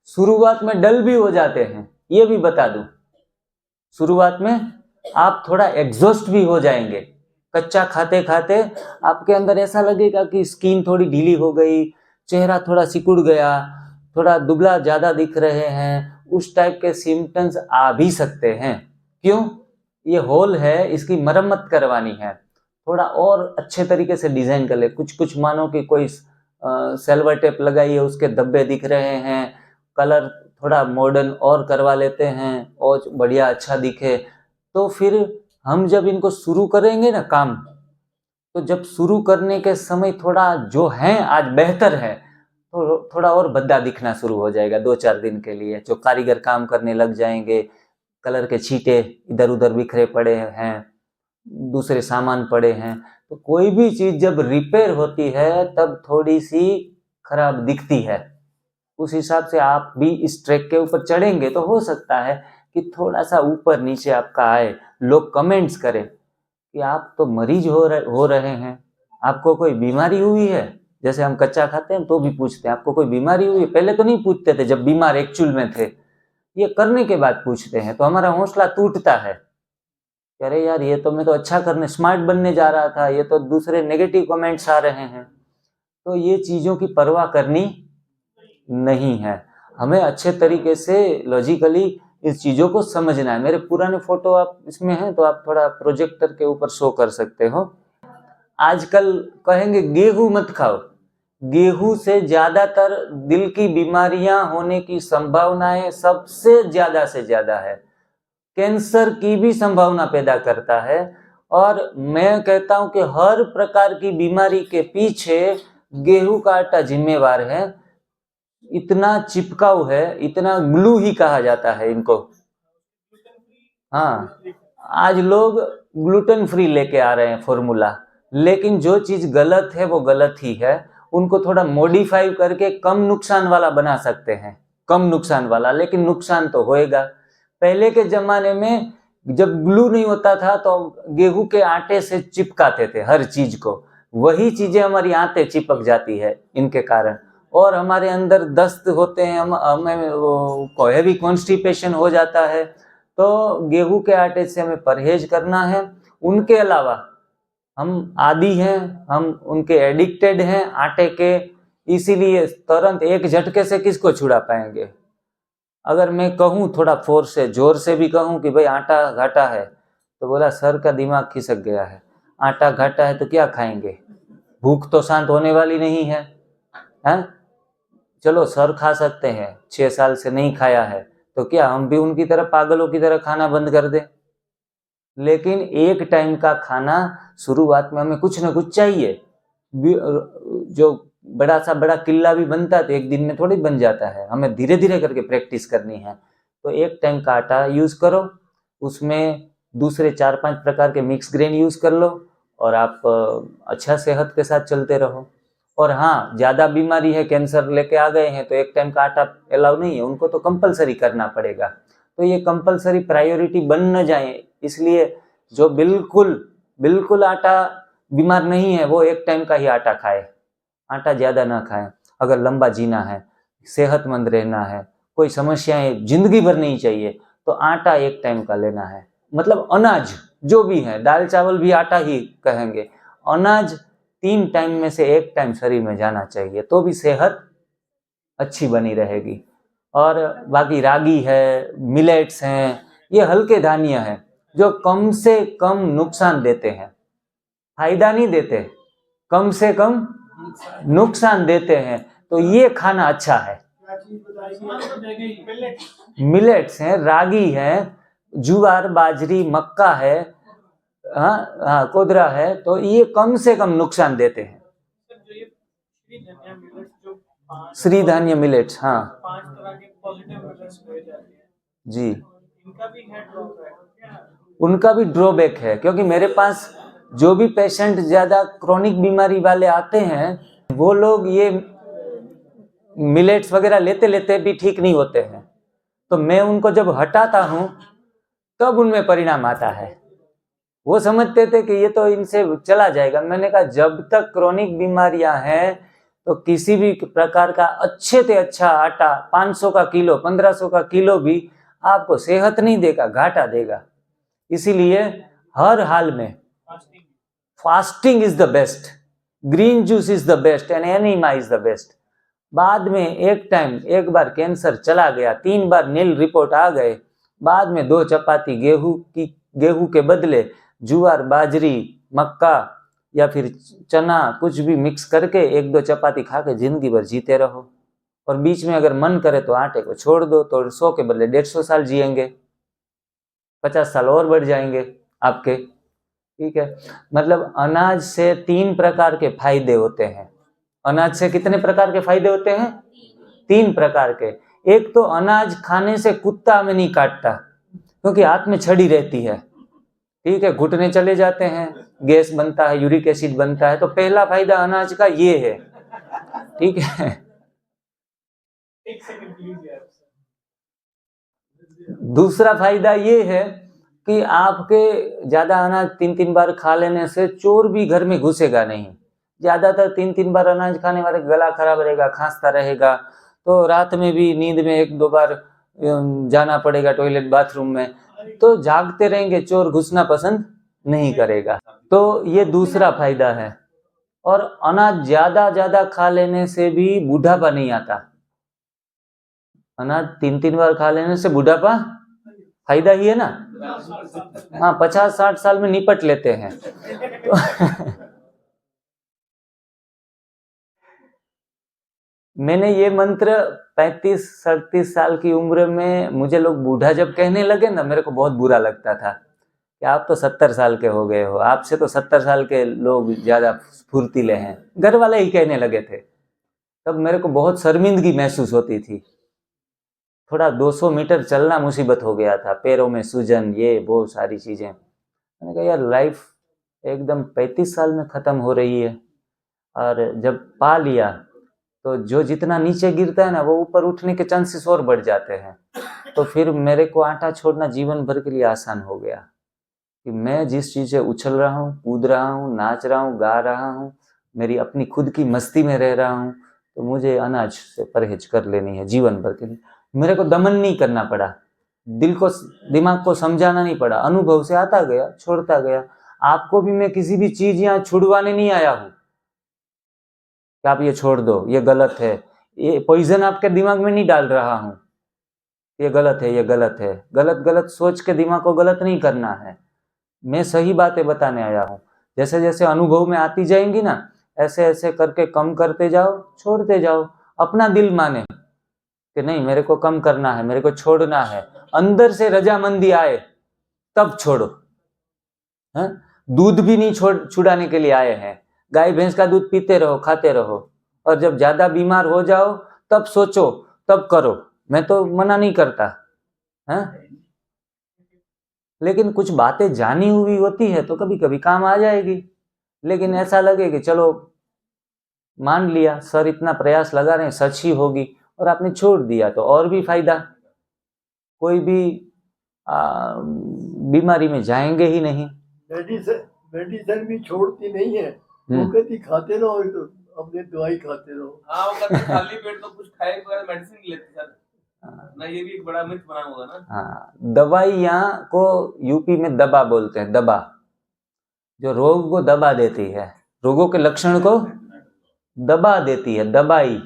शुरुआत में डल भी हो जाते हैं, ये भी बता दूं, शुरुआत में आप थोड़ा एग्जॉस्ट भी हो जाएंगे। कच्चा खाते खाते आपके अंदर ऐसा लगेगा कि स्किन थोड़ी ढीली हो गई, चेहरा थोड़ा सिकुड़ गया, थोड़ा दुबला ज्यादा दिख रहे हैं, उस टाइप के सिम्टम्स आ भी सकते हैं। क्यों? ये होल है, इसकी मरम्मत करवानी है, थोड़ा और अच्छे तरीके से डिजाइन कर ले। कुछ मानो कि कोई सिल्वर टेप लगाई है, उसके धब्बे दिख रहे हैं, कलर थोड़ा मॉडर्न और करवा लेते हैं और बढ़िया अच्छा दिखे। तो फिर हम जब इनको शुरू करेंगे ना काम, तो जब शुरू करने के समय थोड़ा जो है आज बेहतर है, तो थोड़ा और भद्दा दिखना शुरू हो जाएगा 2-4 दिन के लिए। जो कारीगर काम करने लग जाएंगे, कलर के छींटे इधर उधर बिखरे पड़े हैं, दूसरे सामान पड़े हैं, तो कोई भी चीज जब रिपेयर होती है तब थोड़ी सी खराब दिखती है। उस हिसाब से आप भी इस ट्रैक के ऊपर चढ़ेंगे तो हो सकता है कि थोड़ा सा ऊपर नीचे आपका आए, लोग कमेंट्स करें कि आप तो मरीज हो रहे हैं, आपको कोई बीमारी हुई है। जैसे हम कच्चा खाते हैं तो भी पूछते हैं आपको कोई बीमारी हुई है, पहले तो नहीं पूछते थे जब बीमार एक्चुअल में थे, ये करने के बाद पूछते हैं, तो हमारा हौसला टूटता है। अरे यार, ये तो मैं तो अच्छा करने, स्मार्ट बनने जा रहा था, ये तो दूसरे नेगेटिव कमेंट्स आ रहे हैं। तो ये चीजों की परवाह करनी नहीं है, हमें अच्छे तरीके से लॉजिकली इस चीजों को समझना है। मेरे पुराने फोटो आप इसमें हैं तो आप थोड़ा प्रोजेक्टर के ऊपर शो कर सकते हो। आजकल कहेंगे गेहूं मत खाओ, गेहूं से ज्यादातर दिल की बीमारियां होने की संभावनाएं सबसे ज्यादा से ज्यादा है, कैंसर की भी संभावना पैदा करता है। और मैं कहता हूं कि हर प्रकार की बीमारी के पीछे गेहूं का आटा जिम्मेवार है। इतना चिपकाऊ है, इतना ग्लू ही कहा जाता है इनको। हाँ, आज लोग ग्लूटेन फ्री लेके आ रहे हैं फॉर्मूला, लेकिन जो चीज गलत है वो गलत ही है। उनको थोड़ा मॉडिफाई करके कम नुकसान वाला बना सकते हैं, कम नुकसान वाला, लेकिन नुकसान तो होएगा। पहले के जमाने में जब ग्लू नहीं होता था तो गेहूं के आटे से चिपकाते थे हर चीज को, वही चीजें हमारी आंतें चिपक जाती है इनके कारण, और हमारे अंदर दस्त होते हैं, हमें हैवी कॉन्स्टिपेशन हो जाता है। तो गेहूं के आटे से हमें परहेज करना है। उनके अलावा हम आदी हैं, हम उनके एडिक्टेड हैं आटे के, इसीलिए तुरंत एक झटके से किसको छुड़ा पाएंगे। अगर मैं कहूँ थोड़ा फोर्स से, जोर से भी कहूँ कि भाई आटा घाटा है, तो बोला सर का दिमाग खिसक गया है, आटा घाटा है तो क्या खाएंगे, भूख तो शांत होने वाली नहीं है, हैं? चलो सर खा सकते हैं, 6 साल से नहीं खाया है, तो क्या हम भी उनकी तरह पागलों की तरह खाना बंद कर दें? लेकिन एक टाइम का खाना शुरुआत में हमें कुछ ना कुछ चाहिए। जो बड़ा किला भी बनता है तो एक दिन में थोड़ी बन जाता है, हमें धीरे धीरे करके प्रैक्टिस करनी है। तो एक टाइम का आटा यूज करो, उसमें दूसरे 4-5 प्रकार के मिक्स ग्रेन यूज कर लो और आप अच्छा सेहत के साथ चलते रहो। और हाँ, ज्यादा बीमारी है, कैंसर लेके आ गए हैं तो एक टाइम का आटा अलाउ नहीं है, उनको तो कंपलसरी करना पड़ेगा। तो ये कंपलसरी प्रायोरिटी बन न जाए, इसलिए जो बिल्कुल आटा बीमार नहीं है वो एक टाइम का ही आटा खाए, आटा ज्यादा ना खाए। अगर लंबा जीना है, सेहतमंद रहना है, कोई समस्याएं जिंदगी भर नहीं चाहिए, तो आटा एक टाइम का लेना है। मतलब अनाज जो भी है, दाल चावल भी आटा ही कहेंगे, अनाज 3 टाइम में से एक टाइम शरीर में जाना चाहिए, तो भी सेहत अच्छी बनी रहेगी। और बाकी रागी है, मिलेट्स हैं, ये हल्के धान्य हैं जो कम से कम नुकसान देते हैं, फायदा नहीं देते, कम से कम नुकसान देते हैं, तो ये खाना अच्छा है। मिलेट्स हैं, रागी है, ज्वार बाजरी मक्का है, हाँ कोदरा है, तो ये कम से कम नुकसान देते हैं। श्री धान्य मिलेट्स, हाँ 5 तरह के पॉजिटिव मिलेट्स हुए जाते हैं जी, इनका भी है ड्रॉबैक। उनका भी ड्रॉबैक है, क्योंकि मेरे पास जो भी पेशेंट ज्यादा क्रॉनिक बीमारी वाले आते हैं, वो लोग ये मिलेट्स वगैरह लेते लेते भी ठीक नहीं होते हैं, तो मैं उनको जब हटाता हूं तब उनमें परिणाम आता है। वो समझते थे कि ये तो इनसे चला जाएगा, मैंने कहा जब तक क्रॉनिक बीमारियां हैं तो किसी भी प्रकार का अच्छे से अच्छा आटा 500 का किलो 1500 का किलो भी आपको सेहत नहीं देगा, घाटा देगा। इसीलिए हर हाल में fasting is the best, green juice is the best and enema is the best. बाद में एक टाइम, एक बार कैंसर चला गया, 3 बार नील रिपोर्ट आ गए, बाद में 2 चपाती गेहूं के बदले ज्वार बाजरी मक्का या फिर चना कुछ भी मिक्स करके 1-2 चपाती खा के जिंदगी भर जीते रहो। और बीच में अगर मन करे तो आटे को छोड़ दो, तो 100 के बदले 150 साल जिएंगे, 50 साल और बढ़ जाएंगे आपके। ठीक है, मतलब अनाज से 3 प्रकार के फायदे होते हैं। अनाज से कितने प्रकार के फायदे होते हैं? 3 प्रकार के। एक तो अनाज खाने से कुत्ता में नहीं काटता, क्योंकि हाथ में छड़ी रहती है, ठीक है, घुटने चले जाते हैं, गैस बनता है, यूरिक एसिड बनता है, तो पहला फायदा अनाज का ये है, ठीक है। एक सेकंड प्लीज यार। दूसरा फायदा ये है कि आपके ज्यादा अनाज 3-3 बार खा लेने से चोर भी घर में घुसेगा नहीं। ज्यादातर 3-3 बार अनाज खाने वाले गला खराब रहेगा, खांसता रहेगा, तो रात में भी नींद में 1-2 बार जाना पड़ेगा टॉयलेट बाथरूम में, तो जागते रहेंगे, चोर घुसना पसंद नहीं करेगा। तो ये दूसरा फायदा है। और अनाज ज्यादा खा लेने से भी बुढ़ापा नहीं आता। अनाज 3-3 बार खा लेने से बुढ़ापा फायदा ही है ना, हाँ 50-60 साल में निपट लेते हैं। मैंने ये मंत्र 35-37 साल की उम्र में, मुझे लोग बूढ़ा जब कहने लगे ना, मेरे को बहुत बुरा लगता था कि आप तो 70 साल के हो गए हो, आपसे तो 70 साल के लोग ज्यादा फुर्तीले हैं, घर वाले ही कहने लगे थे। तब मेरे को बहुत शर्मिंदगी महसूस होती थी, थोड़ा 200 मीटर चलना मुसीबत हो गया था, पैरों में सूजन, ये बहुत सारी चीजें। मैंने कहा यार लाइफ एकदम 35 साल में खत्म हो रही है। और जब पा लिया तो जो जितना नीचे गिरता है ना, वो ऊपर उठने के चांसेस और बढ़ जाते हैं। तो फिर मेरे को आटा छोड़ना जीवन भर के लिए आसान हो गया कि मैं जिस चीज से उछल रहा हूँ, कूद रहा हूँ, नाच रहा हूँ, गा रहा हूँ, मेरी अपनी खुद की मस्ती में रह रहा हूँ, तो मुझे अनाज से परहेज कर लेनी है जीवन भर के लिए। मेरे को दमन नहीं करना पड़ा, दिमाग को समझाना नहीं पड़ा, अनुभव से आता गया, छोड़ता गया। आपको भी मैं किसी भी चीज यहाँ छुड़वाने नहीं आया हूँ कि आप ये छोड़ दो, ये गलत है, ये पॉइजन आपके दिमाग में नहीं डाल रहा हूँ। ये गलत है, ये गलत है, गलत गलत सोच के दिमाग को गलत नहीं करना है। मैं सही बातें बताने आया हूँ। जैसे जैसे अनुभव में आती जाएंगी ना, ऐसे ऐसे करके कम करते जाओ, छोड़ते जाओ। अपना दिल माने कि नहीं, मेरे को कम करना है, मेरे को छोड़ना है, अंदर से रजामंदी आए तब छोड़ो। है, दूध भी नहीं छुड़ाने के लिए आए हैं। गाय भैंस का दूध पीते रहो, खाते रहो, और जब ज्यादा बीमार हो जाओ तब सोचो, तब करो। मैं तो मना नहीं करता है, लेकिन कुछ बातें जानी हुई होती है तो कभी कभी काम आ जाएगी। लेकिन ऐसा लगे कि चलो मान लिया, सर इतना प्रयास लगा रहे हैं, सच ही होगी, और आपने छोड़ दिया तो और भी फायदा। कोई भी बीमारी में जाएंगे ही नहीं। मेडिसिन भी छोड़ती नहीं है, वो कहती खाते रहो, तो अपने दवाई खाते रहो। हाँ, वो कहते खाली पेट तो कुछ खाए के बाद मेडिसिन नहीं लेते सर ना, ये भी एक बड़ा मिथ बना हुआ ना। हाँ, दवाइयाँ को यूपी में दबा बोलते हैं, दबा, जो रोग को दबा देती है, रोगों के लक्षण को दबा देती है, दबाई।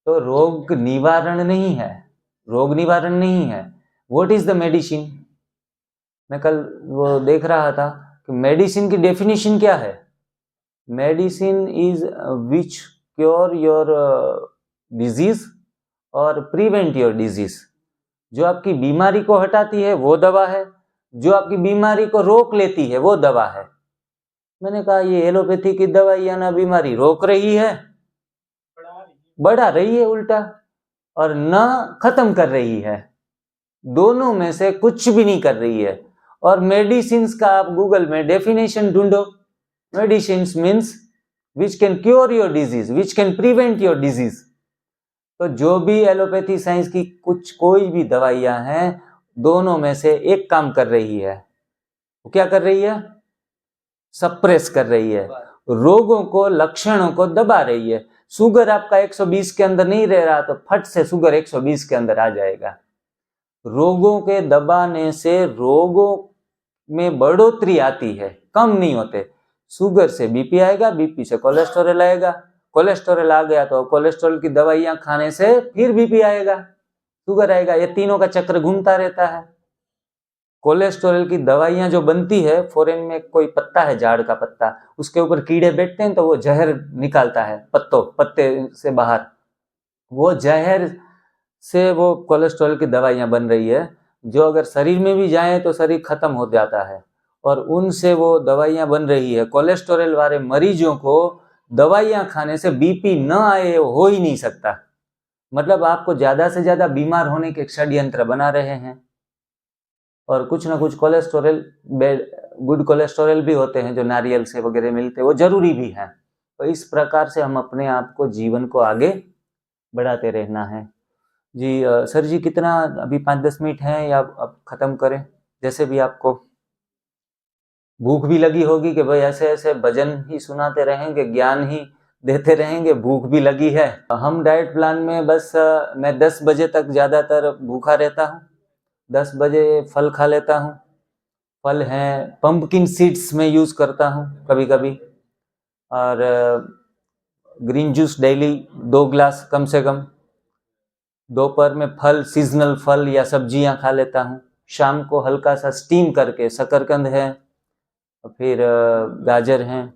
तो रोग निवारण नहीं है, रोग निवारण नहीं है। What is the medicine? मैं कल वो देख रहा था कि मेडिसिन की डेफिनेशन क्या है। Medicine is which cure your disease और प्रिवेंट योर डिजीज। जो आपकी बीमारी को हटाती है वो दवा है, जो आपकी बीमारी को रोक लेती है वो दवा है। मैंने कहा ये एलोपैथी की दवाइयां ना बीमारी रोक रही है, बढ़ा रही है उल्टा, और न खत्म कर रही है। दोनों में से कुछ भी नहीं कर रही है। और मेडिसिन्स का आप गूगल में डेफिनेशन ढूंढो, medicines means which can cure your disease, which can prevent your disease. तो जो भी एलोपैथी साइंस की कोई भी दवाइयां हैं, दोनों में से एक काम कर रही है। वो क्या कर रही है? सप्रेस कर रही है, रोगों को, लक्षणों को दबा रही है। शुगर आपका 120 के अंदर नहीं रह रहा तो फट से शुगर 120 के अंदर आ जाएगा। रोगों के दबाने से रोगों में बढ़ोतरी आती है, कम नहीं होते। शुगर से बीपी आएगा, बीपी से कोलेस्टेरॉल आएगा, कोलेस्टेरॉल आ गया तो कोलेस्टेरॉल की दवाइयां खाने से फिर बीपी आएगा, शुगर आएगा। ये तीनों का चक्र घूमता रहता है। कोलेस्टेरॉल की दवाइयां जो बनती है, फॉरेन में कोई पत्ता है, झाड़ का पत्ता, उसके ऊपर कीड़े बैठते हैं तो वो जहर निकालता है पत्ते से बाहर। वो जहर से वो कोलेस्ट्रॉल की दवाइयां बन रही है, जो अगर शरीर में भी जाए तो शरीर खत्म हो जाता है, और उनसे वो दवाइयां बन रही है। कोलेस्ट्रॉल वाले मरीजों को दवाइयां खाने से बीपी न आए हो ही नहीं सकता। मतलब आपको ज्यादा से ज्यादा बीमार होने के षड्यंत्र बना रहे हैं। और कुछ ना कुछ कोलेस्ट्रॉल, गुड कोलेस्ट्रॉल भी होते हैं जो नारियल से वगैरह मिलते हैं, वो जरूरी भी है। तो इस प्रकार से हम अपने आप को, जीवन को आगे बढ़ाते रहना है। जी सर जी, कितना अभी 5-10 मिनट हैं या अब खत्म करें? जैसे भी आपको भूख भी लगी होगी कि भाई ऐसे ऐसे भजन ही सुनाते रहेंगे, ज्ञान ही देते रहेंगे, भूख भी लगी है। हम डाइट प्लान में बस मैं 10 बजे तक ज़्यादातर भूखा रहता हूँ। 10 बजे फल खा लेता हूँ। फल हैं, पंपकिन सीड्स में यूज़ करता हूँ कभी कभी, और ग्रीन जूस डेली 2 ग्लास कम से कम। दोपहर में फल, सीजनल फल या सब्जियां खा लेता हूँ। शाम को हल्का सा स्टीम करके, शकरकंद है, फिर गाजर हैं,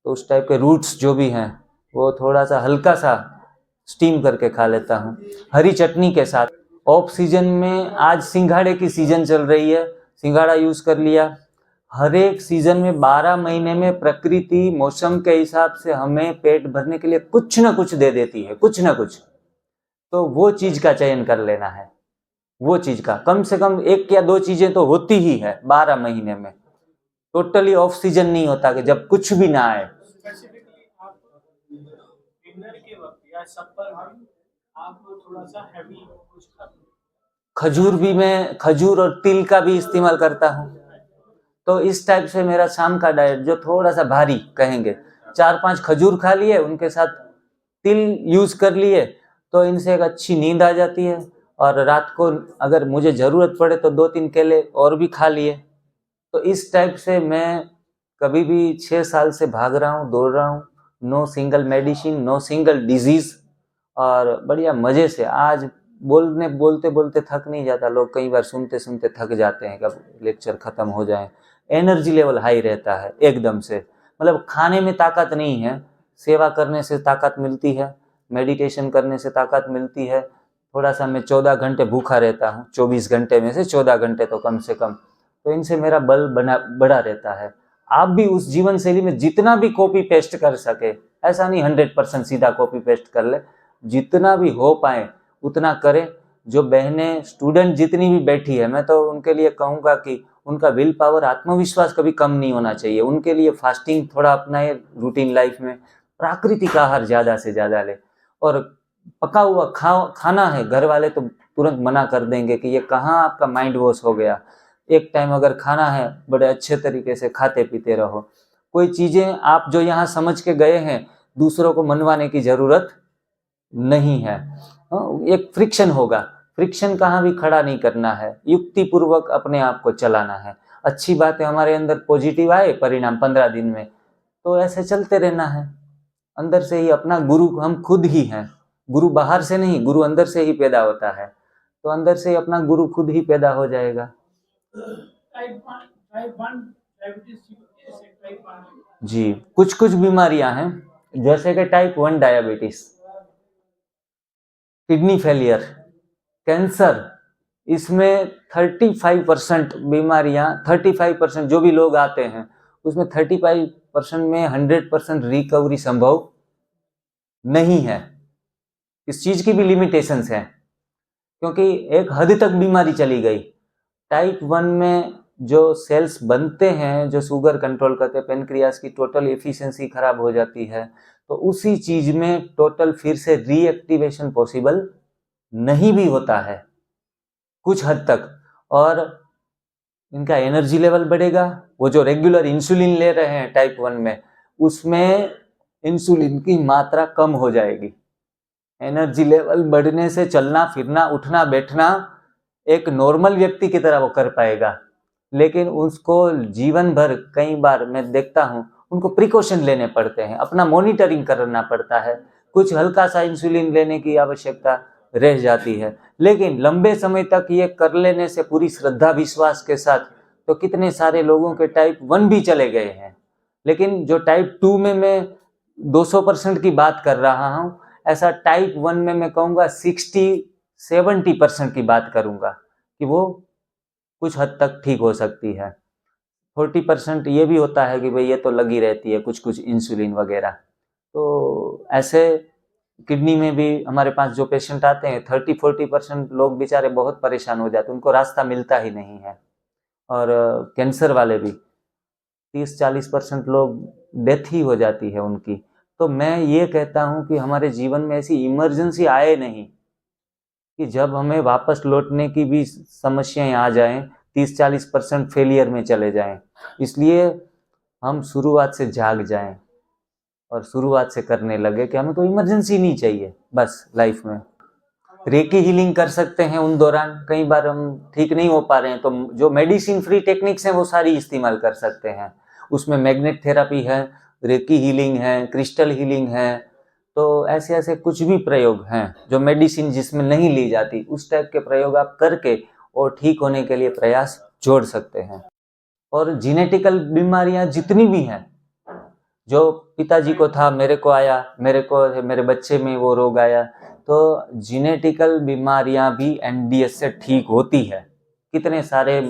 तो उस टाइप के रूट्स जो भी हैं वो थोड़ा सा हल्का सा स्टीम करके खा लेता हूँ, हरी चटनी के साथ। ऑफ सीजन में आज सिंघाड़े की सीजन चल रही है, सिंघाड़ा यूज़ कर लिया। हर एक सीजन में 12 महीने में प्रकृति मौसम के हिसाब से हमें पेट भरने के लिए कुछ ना कुछ दे देती है, कुछ ना कुछ। तो वो चीज का चयन कर लेना है। वो चीज का कम से कम 1 या 2 चीजें तो होती ही है 12 महीने में। टोटली ऑफ सीजन नहीं होता कि जब कुछ भी ना आए। स्पेसिफिकली आप डिनर के वक्त या सफर में आप थोड़ा सा हैवी कुछ खाते हैं? खजूर भी, मैं खजूर और तिल का भी इस्तेमाल करता हूँ। तो इस टाइप से मेरा शाम का डाइट जो थोड़ा सा भारी कहेंगे, 4-5 खजूर खा लिए, उनके साथ तिल यूज कर लिए, तो इनसे एक अच्छी नींद आ जाती है। और रात को अगर मुझे ज़रूरत पड़े तो 2-3 केले और भी खा लिए। तो इस टाइप से मैं कभी भी 6 साल से भाग रहा हूँ, दौड़ रहा हूँ। No single medicine, no single disease, और बढ़िया मज़े से। आज बोलते बोलते थक नहीं जाता। लोग कई बार सुनते सुनते थक जाते हैं, कब लेक्चर खत्म हो जाए। एनर्जी लेवल हाई रहता है एकदम से, मतलब खाने में ताकत नहीं है, सेवा करने से ताकत मिलती है, मेडिटेशन करने से ताकत मिलती है। थोड़ा सा मैं 14 घंटे भूखा रहता हूँ, 24 घंटे में से 14 घंटे तो कम से कम, तो इनसे मेरा बल बड़ा रहता है। आप भी उस जीवन शैली में जितना भी कॉपी पेस्ट कर सके, ऐसा नहीं 100% सीधा कॉपी पेस्ट कर ले, जितना भी हो पाए उतना करें। जो बहनें स्टूडेंट जितनी भी बैठी है, मैं तो उनके लिए कहूँगा कि उनका विल पावर, आत्मविश्वास कभी कम नहीं होना चाहिए। उनके लिए फास्टिंग थोड़ा अपनाए रूटीन लाइफ में, प्राकृतिक आहार ज़्यादा से ज़्यादा ले, और पका हुआ खाना है, घर वाले तो तुरंत मना कर देंगे कि ये कहाँ आपका माइंड वॉश हो गया। एक टाइम अगर खाना है, बड़े अच्छे तरीके से खाते पीते रहो। कोई चीज़ें आप जो यहाँ समझ के गए हैं, दूसरों को मनवाने की ज़रूरत नहीं है। एक फ्रिक्शन होगा, फ्रिक्शन कहाँ भी खड़ा नहीं करना है, युक्ति पूर्वक अपने आप को चलाना है। अच्छी बातें हमारे अंदर पॉजिटिव आए, परिणाम 15 दिन में, तो ऐसे चलते रहना है। अंदर से ही अपना गुरु हम खुद ही हैं। गुरु बाहर से नहीं, गुरु अंदर से ही पैदा होता है। तो अंदर से ही अपना गुरु खुद ही पैदा हो जाएगा। टाइप 1 डायबिटीज जैसे टाइप 1 जी, कुछ कुछ बीमारियां हैं, जैसे कि type 1 diabetes, kidney failure, cancer, इसमें 35% बीमारियां, 35% जो भी लोग आते हैं उसमें 35% में 100% रिकवरी संभव नहीं है। इस चीज की भी लिमिटेशंस हैं, क्योंकि एक हद तक बीमारी चली गई। टाइप 1 में जो सेल्स बनते हैं जो शुगर कंट्रोल करते हैं, पेनक्रियास की टोटल एफिशिएंसी खराब हो जाती है, तो उसी चीज में टोटल फिर से रीएक्टिवेशन पॉसिबल नहीं भी होता है कुछ हद तक, और इनका एनर्जी लेवल बढ़ेगा। वो जो रेगुलर इंसुलिन ले रहे हैं टाइप 1 में, उसमें इंसुलिन की मात्रा कम हो जाएगी। एनर्जी लेवल बढ़ने से चलना फिरना उठना बैठना एक नॉर्मल व्यक्ति की तरह वो कर पाएगा, लेकिन उसको जीवन भर, कई बार मैं देखता हूँ, उनको प्रिकॉशन लेने पड़ते हैं, अपना मॉनिटरिंग करना पड़ता है। कुछ हल्का सा इंसुलिन लेने की आवश्यकता रह जाती है, लेकिन लंबे समय तक ये कर लेने से पूरी श्रद्धा विश्वास के साथ, तो कितने सारे लोगों के टाइप 1 भी चले गए हैं। लेकिन जो टाइप 2 में मैं 200% की बात कर रहा हूँ, ऐसा टाइप 1 में मैं कहूँगा 60-70% की बात करूँगा कि वो कुछ हद तक ठीक हो सकती है। 40% ये भी होता है कि भाई ये तो लगी रहती है कुछ कुछ इंसुलिन वगैरह। तो ऐसे किडनी में भी हमारे पास जो पेशेंट आते हैं, 30-40% लोग बेचारे बहुत परेशान हो जाते हैं, उनको रास्ता मिलता ही नहीं है। और कैंसर वाले भी 30-40% लोग डेथ ही हो जाती है उनकी। तो मैं ये कहता हूँ कि हमारे जीवन में ऐसी इमरजेंसी आए नहीं कि जब हमें वापस लौटने की भी समस्याएं आ जाएं, 30-40% फेलियर में चले जाएं। इसलिए हम शुरुआत से जाग जाएं और शुरुआत से करने लगे कि हमें कोई इमरजेंसी नहीं चाहिए बस लाइफ में। रेकी हीलिंग कर सकते हैं उन दौरान, कई बार हम ठीक नहीं हो पा रहे हैं तो जो मेडिसिन फ्री टेक्निक्स हैं वो सारी इस्तेमाल कर सकते हैं। उसमें मैग्नेट थेरापी है, रेकी हीलिंग है, क्रिस्टल हीलिंग है, तो ऐसे ऐसे कुछ भी प्रयोग हैं जो मेडिसिन जिसमें नहीं ली जाती, उस टाइप के प्रयोग आप करके और ठीक होने के लिए प्रयास जोड़ सकते हैं। और जीनेटिकल बीमारियां जितनी भी हैं, जो पिताजी को था मेरे को आया, मेरे बच्चे में वो रोग आया, तो जीनेटिकल बीमारियां भी एनडीएस से ठीक होती है। कितने सारे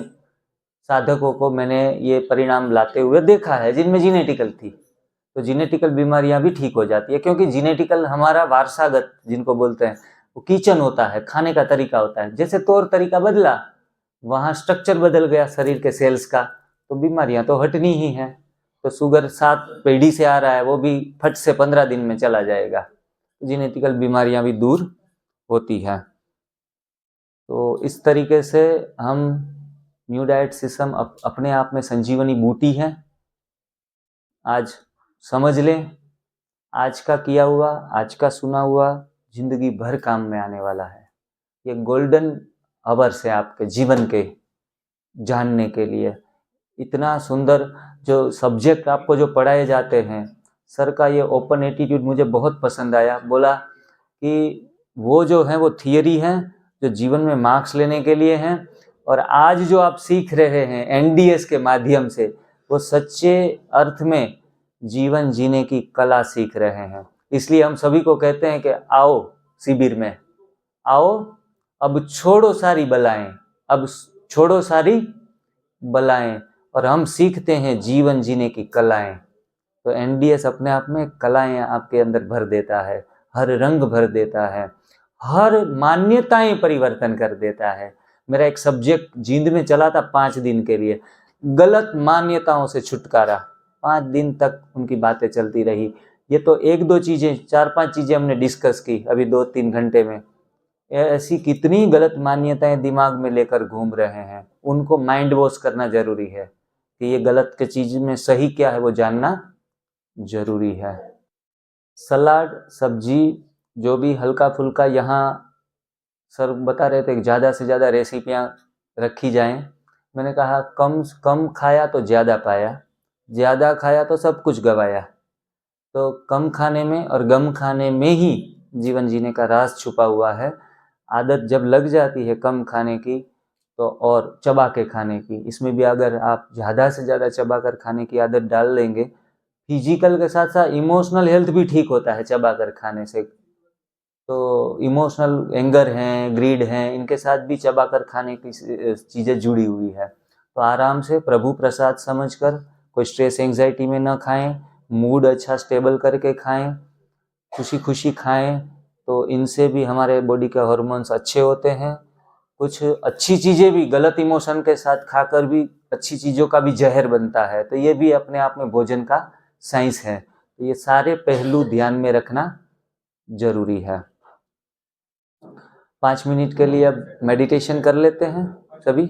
साधकों को मैंने ये परिणाम लाते हुए देखा है जिनमें जीनेटिकल थी, तो जीनेटिकल बीमारियां भी ठीक हो जाती है। क्योंकि जीनेटिकल हमारा वारसागत जिनको बोलते हैं, वो किचन होता है, खाने का तरीका होता है। जैसे तौर तरीका बदला, वहाँ स्ट्रक्चर बदल गया शरीर के सेल्स का, तो बीमारियां तो हटनी ही है। तो शुगर 7 पीढ़ी से आ रहा है, वो भी फट से 15 दिन में चला जाएगा। जीनेटिकल बीमारियां भी दूर होती हैं। तो इस तरीके से हम न्यू डाइट सिस्टम अपने आप में संजीवनी बूटी है। आज समझ लें, आज का किया हुआ, आज का सुना हुआ जिंदगी भर काम में आने वाला है। ये गोल्डन आवर्स है आपके जीवन के जानने के लिए। इतना सुंदर जो सब्जेक्ट आपको जो पढ़ाए जाते हैं, सर का ये ओपन एटीट्यूड मुझे बहुत पसंद आया। बोला कि वो जो है वो थियरी है, जो जीवन में मार्क्स लेने के लिए हैं, और आज जो आप सीख रहे हैं एनडीएस के माध्यम से, वो सच्चे अर्थ में जीवन जीने की कला सीख रहे हैं। इसलिए हम सभी को कहते हैं कि आओ शिविर में, आओ, अब छोड़ो सारी बलाएं, अब छोड़ो सारी बलाएं, और हम सीखते हैं जीवन जीने की कलाएं। तो एनडीएस अपने आप में कलाएं आपके अंदर भर देता है, हर रंग भर देता है, हर मान्यताएं परिवर्तन कर देता है। मेरा एक सब्जेक्ट जींद में चला था 5 दिन के लिए, गलत मान्यताओं से छुटकारा। 5 दिन तक उनकी बातें चलती रही। ये तो 1-2 चीजें, 4-5 चीजें हमने डिस्कस की अभी 2-3 घंटे में। ऐसी कितनी गलत मान्यताएं दिमाग में लेकर घूम रहे हैं, उनको माइंड वॉश करना जरूरी है कि ये गलत के चीज में सही क्या है वो जानना जरूरी है। सलाद, सब्जी, जो भी हल्का फुल्का, यहाँ सर बता रहे थे ज़्यादा से ज़्यादा रेसिपियाँ रखी जाएं। मैंने कहा कम खाया तो ज़्यादा पाया, ज़्यादा खाया तो सब कुछ गवाया। तो कम खाने में और गम खाने में ही जीवन जीने का राज छुपा हुआ है। आदत जब लग जाती है कम खाने की तो और चबा के खाने की, इसमें भी अगर आप ज़्यादा से ज़्यादा चबा कर खाने की आदत डाल लेंगे, फिजिकल के साथ साथ इमोशनल हेल्थ भी ठीक होता है चबा कर खाने से। तो इमोशनल एंगर हैं, ग्रीड हैं, इनके साथ भी चबा कर खाने की चीज़ें जुड़ी हुई है। तो आराम से प्रभु प्रसाद समझकर, कोई स्ट्रेस एंजाइटी में न खाएं, मूड अच्छा स्टेबल करके खाएं, खुशी खुशी खाएं। तो इनसे भी हमारे बॉडी के हार्मोन्स अच्छे होते हैं। कुछ अच्छी चीज़ें भी गलत इमोशन के साथ खाकर भी अच्छी चीज़ों का भी जहर बनता है। तो ये भी अपने आप में भोजन का साइंस है। तो ये सारे पहलू ध्यान में रखना जरूरी है। 5 मिनट के लिए अब मेडिटेशन कर लेते हैं सभी।